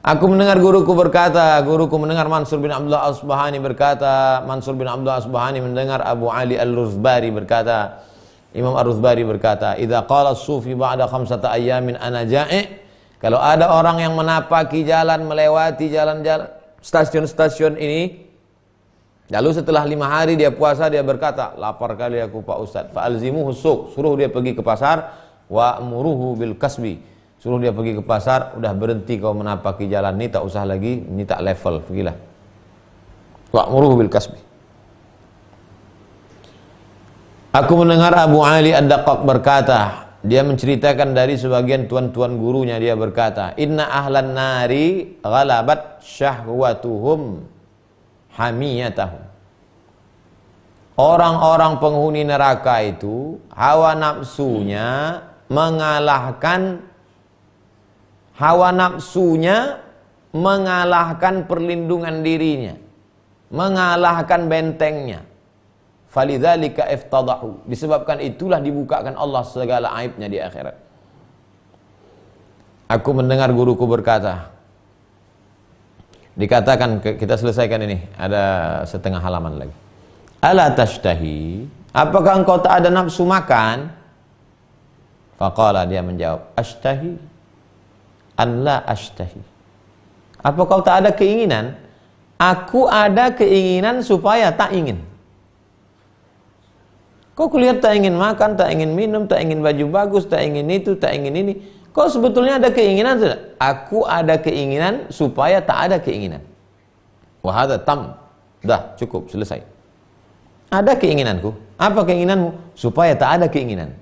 Aku mendengar guruku mendengar Mansur bin Abdullah Asbahani berkata, Mansur bin Abdullah Asbahani mendengar Abu Ali Al-Ruzbari berkata, Imam Ar-Ruzbari berkata, "Idza qala as-sufi ba'da khamsata ayyamin ana ja'i." Kalau ada orang yang menapaki jalan, melewati jalan-jalan stasiun-stasiun ini, lalu setelah 5 hari dia puasa, dia berkata, "Lapar kali aku Pak Ustaz." Fa'alzimuhu suq, suruh dia pergi ke pasar, wa amuruhu bil kasbi. Suruh dia pergi ke pasar, udah berhenti kau menapaki jalan ini, tak usah lagi, ini tak level, pergilah. Wa amuruhu bil kasbi. Aku mendengar Abu Ali Ad-Daqqaq berkata, dia menceritakan dari sebagian tuan-tuan gurunya, dia berkata, "Inna ahlan nari ghalabat syahwatuhum hamiyatahum." Orang-orang penghuni neraka itu hawa nafsunya mengalahkan perlindungan dirinya, mengalahkan bentengnya. Falidzalika iftadahu, disebabkan itulah dibukakan Allah segala aibnya di akhirat. Aku mendengar guruku berkata, dikatakan, kita selesaikan ini, ada setengah halaman lagi. Ala tashtahi, apakah engkau tak ada nafsu makan? Faqala, dia menjawab, ashtahi an la ashtahi. Apa kau tak ada keinginan? Aku ada keinginan supaya tak ingin. Kau kulihat tak ingin makan, tak ingin minum, tak ingin baju bagus, tak ingin itu, tak ingin ini. Kau sebetulnya ada keinginan tidak? Aku ada keinginan supaya tak ada keinginan. Wahada tam. Dah, cukup, selesai. Ada keinginanku. Apa keinginanmu? Supaya tak ada keinginan.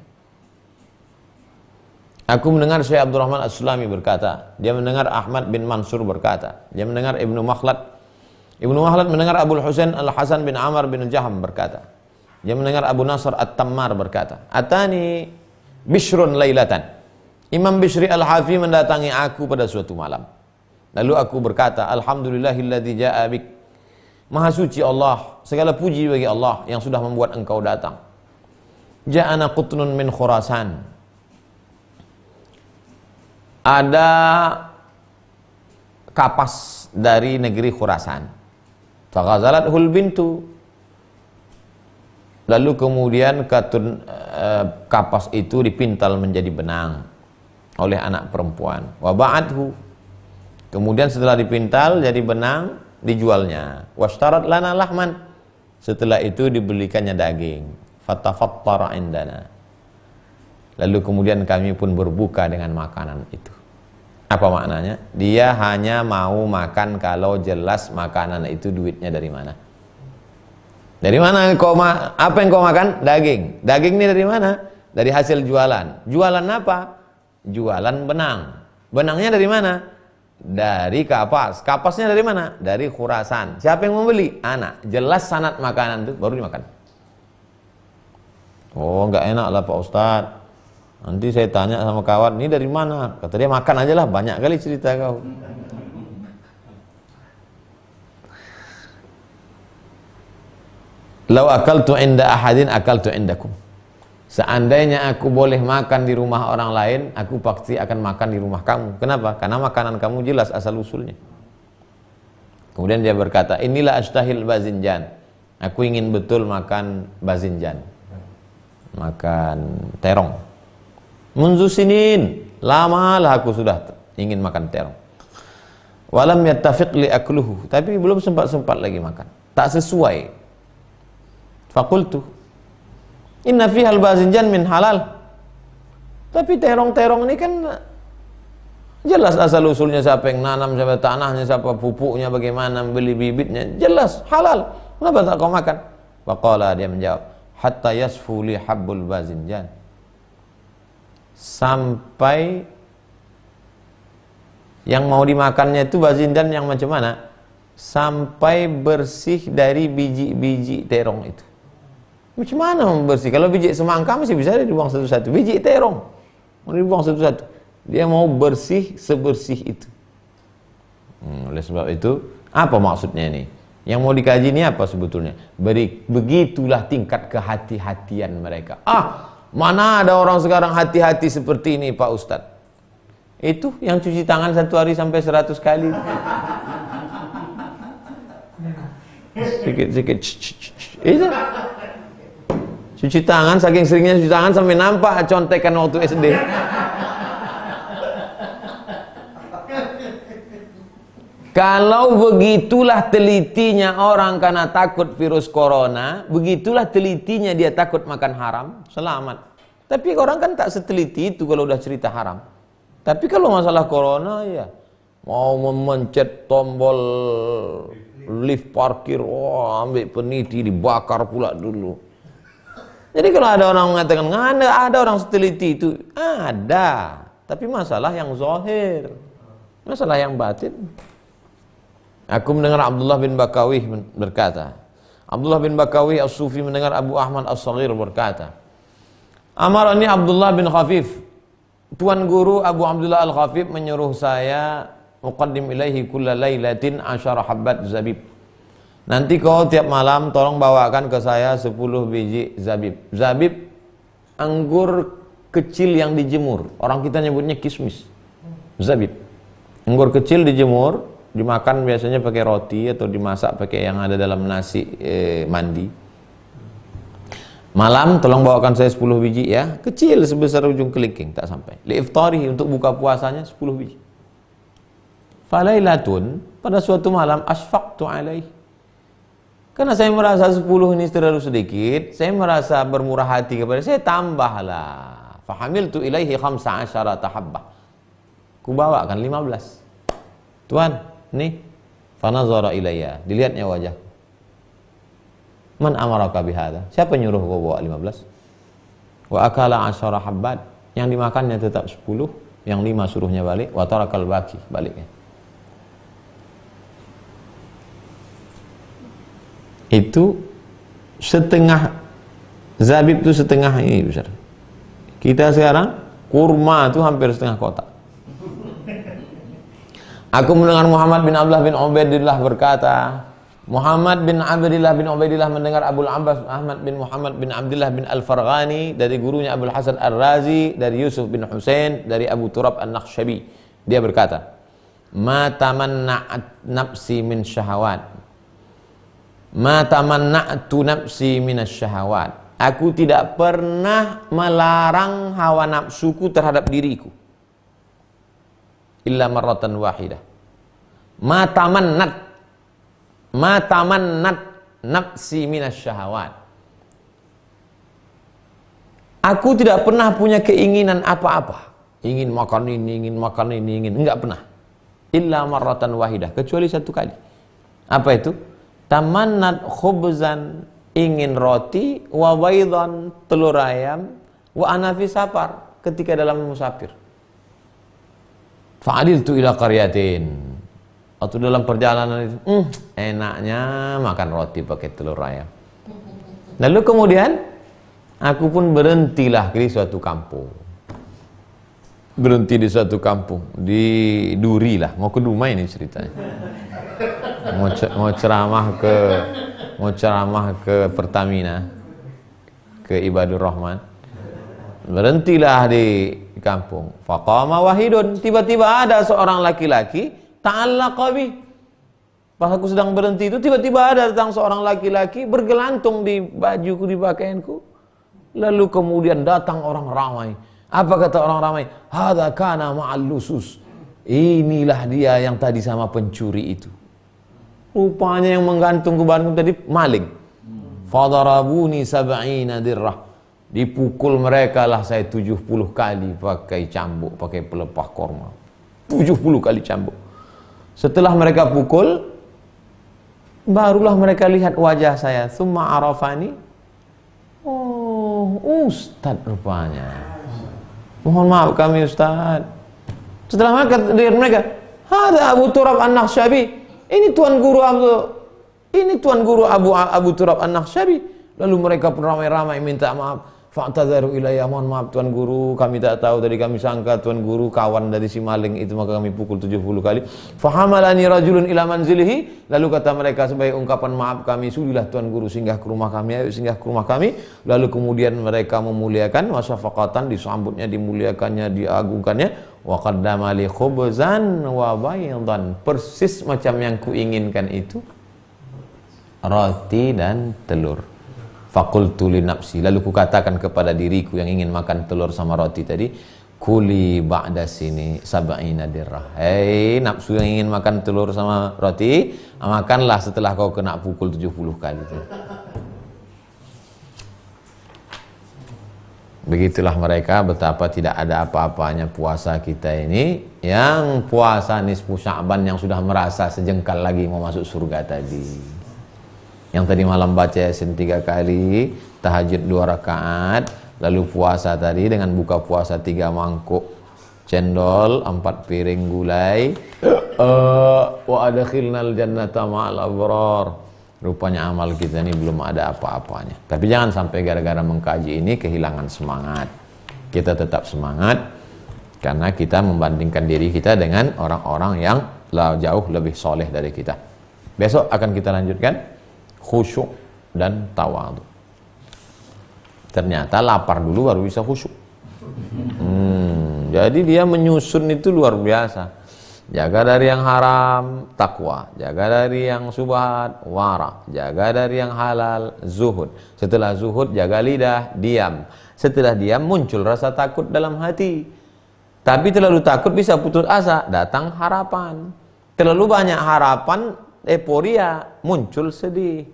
Aku mendengar Syekh Abdurrahman As-Sulami berkata, dia mendengar Ahmad bin Mansur berkata, dia mendengar Ibnu Makhlad. Ibnu Makhlad mendengar Abul Husain Al-Hasan bin Amr bin Jaham berkata, dia mendengar Abu Nasr At-Tammar berkata, "Atani Bishrun lailatan." Imam Bishri Al-Hafi mendatangi aku pada suatu malam. Lalu aku berkata, "Alhamdulillahilladzi ja'a bik." Maha suci Allah, segala puji bagi Allah yang sudah membuat engkau datang. Ja'ana qutnun min Khurasan. Ada kapas dari negeri Khurasan. Faghazalat hul bintu. Lalu kemudian kapas itu dipintal menjadi benang oleh anak perempuan. Wa ba'athu. Kemudian setelah dipintal jadi benang, dijualnya. Washtarat lana lahman. Setelah itu dibelikannya daging. Fatafattara indana. Lalu kemudian kami pun berbuka dengan makanan itu. Apa maknanya? Dia hanya mau makan kalau jelas makanan itu duitnya dari mana. Dari mana apa yang kau makan? Daging. Daging ini dari mana? Dari hasil jualan. Jualan apa? Jualan benang. Benangnya dari mana? Dari kapas. Kapasnya dari mana? Dari Khurasan. Siapa yang membeli? Anak. Jelas sanad makanan itu baru dimakan. Oh, enggak enak lah Pak Ustadz. Nanti saya tanya sama kawan, ini dari mana? Kata dia, makan aja lah, banyak kali cerita kau. Lau akaltu inda ahadin akaltu indakum. Seandainya aku boleh makan di rumah orang lain, aku pasti akan makan di rumah kamu. Kenapa? Karena makanan kamu jelas asal usulnya. Kemudian dia berkata, inilah astahil bazinjan. Aku ingin betul makan bazinjan. Makan terong. Munzu sinin, lamalah aku sudah ingin makan terong. Walam yattafiq li akluhu, tapi belum sempat lagi makan. Tak sesuai. Fakultu inna fihal bazinjan min halal. Tapi terong-terong ini kan jelas asal usulnya, siapa yang nanam, siapa tanahnya, siapa pupuknya, bagaimana beli bibitnya, jelas halal. Kenapa tak kau makan? Faqala, dia menjawab, hatta yasfu li habbul bazinjan, sampai yang mau dimakannya itu bazinjan yang macam mana? Sampai bersih dari biji-biji terong itu. Macam mana membersih? Kalau biji semangka masih bisa dibuang satu-satu. Biji terong mau dibuang satu-satu. Dia mau bersih sebersih itu. Oleh sebab itu, apa maksudnya ini? Yang mau dikaji ini apa sebetulnya? Begitulah tingkat kehati-hatian mereka. Mana ada orang sekarang hati-hati seperti ini Pak Ustadz? Itu yang cuci tangan satu hari sampai 100 kali. Sikit-sikit. Itu. Cuci tangan, saking seringnya cuci tangan sampai nampak contekan waktu SD. Kalau begitulah telitinya orang karena takut virus corona, begitulah telitinya dia takut makan haram, selamat. Tapi orang kan tak seteliti itu kalau udah cerita haram. Tapi kalau masalah corona ya, mau memencet tombol lift parkir, ambil peniti dibakar pula dulu. Jadi kalau ada orang mengatakan, ada orang seteliti itu, ada. Tapi masalah yang zahir, masalah yang batin. Aku mendengar Abdullah bin Bakawih berkata, Abdullah bin Bakawih As-Sufi mendengar Abu Ahmad As-Saghir berkata, Amarani Abdullah bin Khafif, Tuan Guru Abu Abdullah Al-Khafif menyuruh saya muqaddim ilaihi kulla lailatin 10 habbat zabib. Nanti kau tiap malam tolong bawakan ke saya 10 biji zabib. Zabib anggur kecil yang dijemur. Orang kita nyebutnya kismis. Zabib. Anggur kecil dijemur, dimakan biasanya pakai roti atau dimasak pakai yang ada dalam nasi mandi. Malam tolong bawakan saya 10 biji ya. Kecil sebesar ujung kelingking, tak sampai. Liiftari, untuk buka puasanya 10 biji. Falailatun, pada suatu malam asfaqtu alaihi. Karena saya merasa 10 ini terlalu sedikit, saya merasa bermurah hati kepada saya, tambahlah. Fahamiltu ilaihi 15 habbah. Kubawakan 15. Tuan, nih. Fanazara ilayya, dilihatnya wajah. Man amaraka bihadza? Siapa nyuruh kau bawa 15? Wa akala 10 habbat. Yang dimakannya tetap 10, yang 5 suruhnya balik, wa tarakal baqi, baliknya. Itu setengah zabib itu setengah ini besar. Kita sekarang kurma itu hampir setengah kotak. Aku mendengar Muhammad bin Abdullah bin Ubaidillah berkata, Muhammad bin Abdullah bin Ubaidillah mendengar Abul Abbas Ahmad bin Muhammad bin Abdullah bin Al-Farghani dari gurunya Abul Hasan Ar-Razi, dari Yusuf bin Husain, dari Abu Turab An-Nakhshabi. Dia berkata, ma tamanna'at nafsi min syahawat, ma tamanna'tu nafsi min syahawat. Aku tidak pernah melarang hawa nafsuku terhadap diriku. Illa marratan wahidah. Ma tamannat nafsi minasyahawat. Aku tidak pernah punya keinginan apa-apa. Ingin makan ini, enggak pernah. Illa marratan wahidah, kecuali satu kali. Apa itu? Tamannat khubzan, ingin roti, wa baydan, telur ayam, wa ana fi safar, ketika dalam musafir. Fa'adiltu ila qaryatin. Atau dalam perjalanan itu, enaknya makan roti pakai telur ayam. Lalu kemudian aku pun berhentilah di suatu kampung. Berhenti di suatu kampung, di Duri lah, mau ke Dumai ini ceritanya. Mau ceramah ke Pertamina, ke Ibadur Rahman. Berhentilah di kampung. Faqama wahidun, tiba-tiba ada seorang laki-laki ta'allaqa bi. Pas aku sedang berhenti itu, tiba-tiba ada datang seorang laki-laki bergelantung di bajuku, di pakaianku. Lalu kemudian datang orang ramai. Apa kata orang ramai? Hadza kana ma'al lusus. Inilah dia yang tadi sama pencuri itu. Rupanya yang menggantung ke badanku tadi maling. Fadarabuni sab'ina dirrah. Dipukul mereka lah saya 70 kali pakai cambuk, pakai pelepah korma. 70 kali cambuk. Setelah mereka pukul, barulah mereka lihat wajah saya. Summa arafani. Oh, Ustaz rupanya. Mohon maaf kami Ustaz. Setelah mereka, ada Abu Turab An-Nakhsyabi. Ini tuan guru Abu Turab An-Nakhsyabi. Lalu mereka pun ramai-ramai minta maaf. Fa'tadzaru ilayya, mohon maaf tuan guru, kami tak tahu, tadi kami sangka tuan guru kawan dari si maling itu, maka kami pukul 70 kali. Fahamalani rajulun ila manzilihi. Lalu kata mereka sebagai ungkapan maaf kami, sudilah tuan guru singgah ke rumah kami, ayo singgah ke rumah kami. Lalu kemudian mereka memuliakan, wasyafaqatan, disambutnya, dimuliakannya, diagungkannya. Wa qaddama li khubzan wa baydan, persis macam yang kuinginkan itu, roti dan telur. Faqultu li nafsi, lalu kukatakan kepada diriku yang ingin makan telur sama roti tadi, kuli ba'da sini sab'ina dirrah. Hei nafsu yang ingin makan telur sama roti, makanlah setelah kau kena pukul 70 kali. Begitulah mereka, betapa tidak ada apa-apanya puasa kita ini. Yang puasa nisfu Sya'ban yang sudah merasa sejengkal lagi mau masuk surga tadi. Yang tadi malam baca Yasin 3 kali, tahajud 2 rakaat, lalu puasa tadi dengan buka puasa 3 mangkuk cendol, 4 piring gulai, wa adkhilnal jannata ma'al abrar. Rupanya amal kita ini belum ada apa-apanya. Tapi jangan sampai gara-gara mengkaji ini kehilangan semangat. Kita tetap semangat karena kita membandingkan diri kita dengan orang-orang yang jauh lebih soleh dari kita. Besok akan kita lanjutkan khusyuk dan tawadhu. Ternyata lapar dulu baru bisa khusyuk. Jadi dia menyusun itu luar biasa. Jaga dari yang haram, takwa. Jaga dari yang subhat, wara. Jaga dari yang halal, zuhud. Setelah zuhud, jaga lidah, diam. Setelah diam, muncul rasa takut dalam hati. Tapi terlalu takut bisa putus asa, datang harapan. Terlalu banyak harapan, euforia, muncul sedih.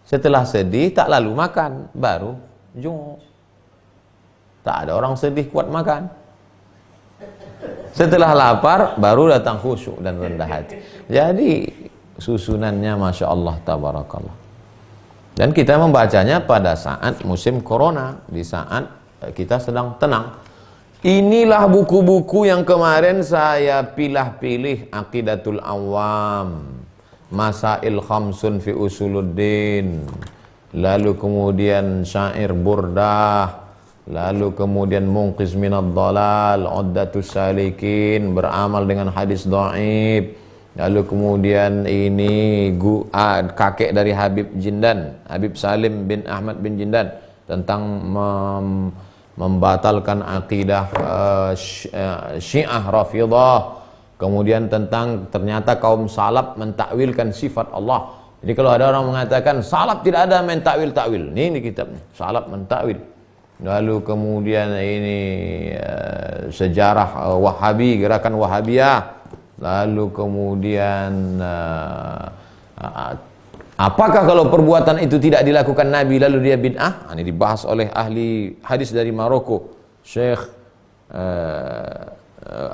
Setelah sedih tak lalu makan, baru junguk. Tak ada orang sedih kuat makan. Setelah lapar baru datang khusyuk dan rendah hati. Jadi susunannya Masya Allah tabarakallah. Dan kita membacanya pada saat musim corona, di saat kita sedang tenang. Inilah buku-buku yang kemarin saya pilih-pilih, Aqidatul Awam, Masail Khamsun fi Usuluddin, lalu kemudian Syair Burdah, lalu kemudian Munqiz Minad Dhalal, Uddatus Salikin, beramal dengan hadis dhaif, lalu kemudian ini kakek dari Habib Jindan, Habib Salim bin Ahmad bin Jindan, tentang membatalkan akidah Syiah Rafidah. Kemudian tentang ternyata kaum salaf mentakwilkan sifat Allah. Jadi kalau ada orang mengatakan salaf tidak ada main takwil-takwil, ini di kitabnya, salaf mentakwil. Lalu kemudian ini sejarah Wahabi, gerakan Wahabiyah. Lalu kemudian apakah kalau perbuatan itu tidak dilakukan Nabi lalu dia bid'ah? Ini dibahas oleh ahli hadis dari Maroko, Syekh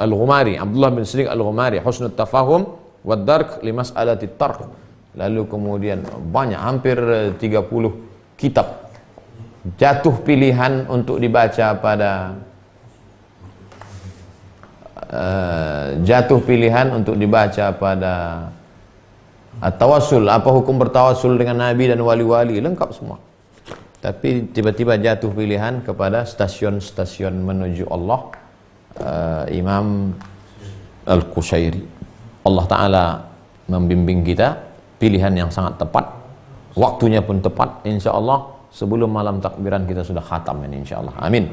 Al-Ghumari, Abdullah bin Sadiq Al-Ghumari, Husnul Tafahum wa Dark li Mas'alati Tark. Lalu kemudian banyak, hampir 30 kitab. Jatuh pilihan untuk dibaca pada at-tawassul, apa hukum bertawassul dengan Nabi dan wali-wali, lengkap semua. Tapi tiba-tiba jatuh pilihan kepada stasiun-stasiun menuju Allah, Imam Al-Qushairi. Allah Ta'ala membimbing kita, pilihan yang sangat tepat, waktunya pun tepat, insya Allah. Sebelum malam takbiran kita sudah khatam ini, insya Allah. Amin.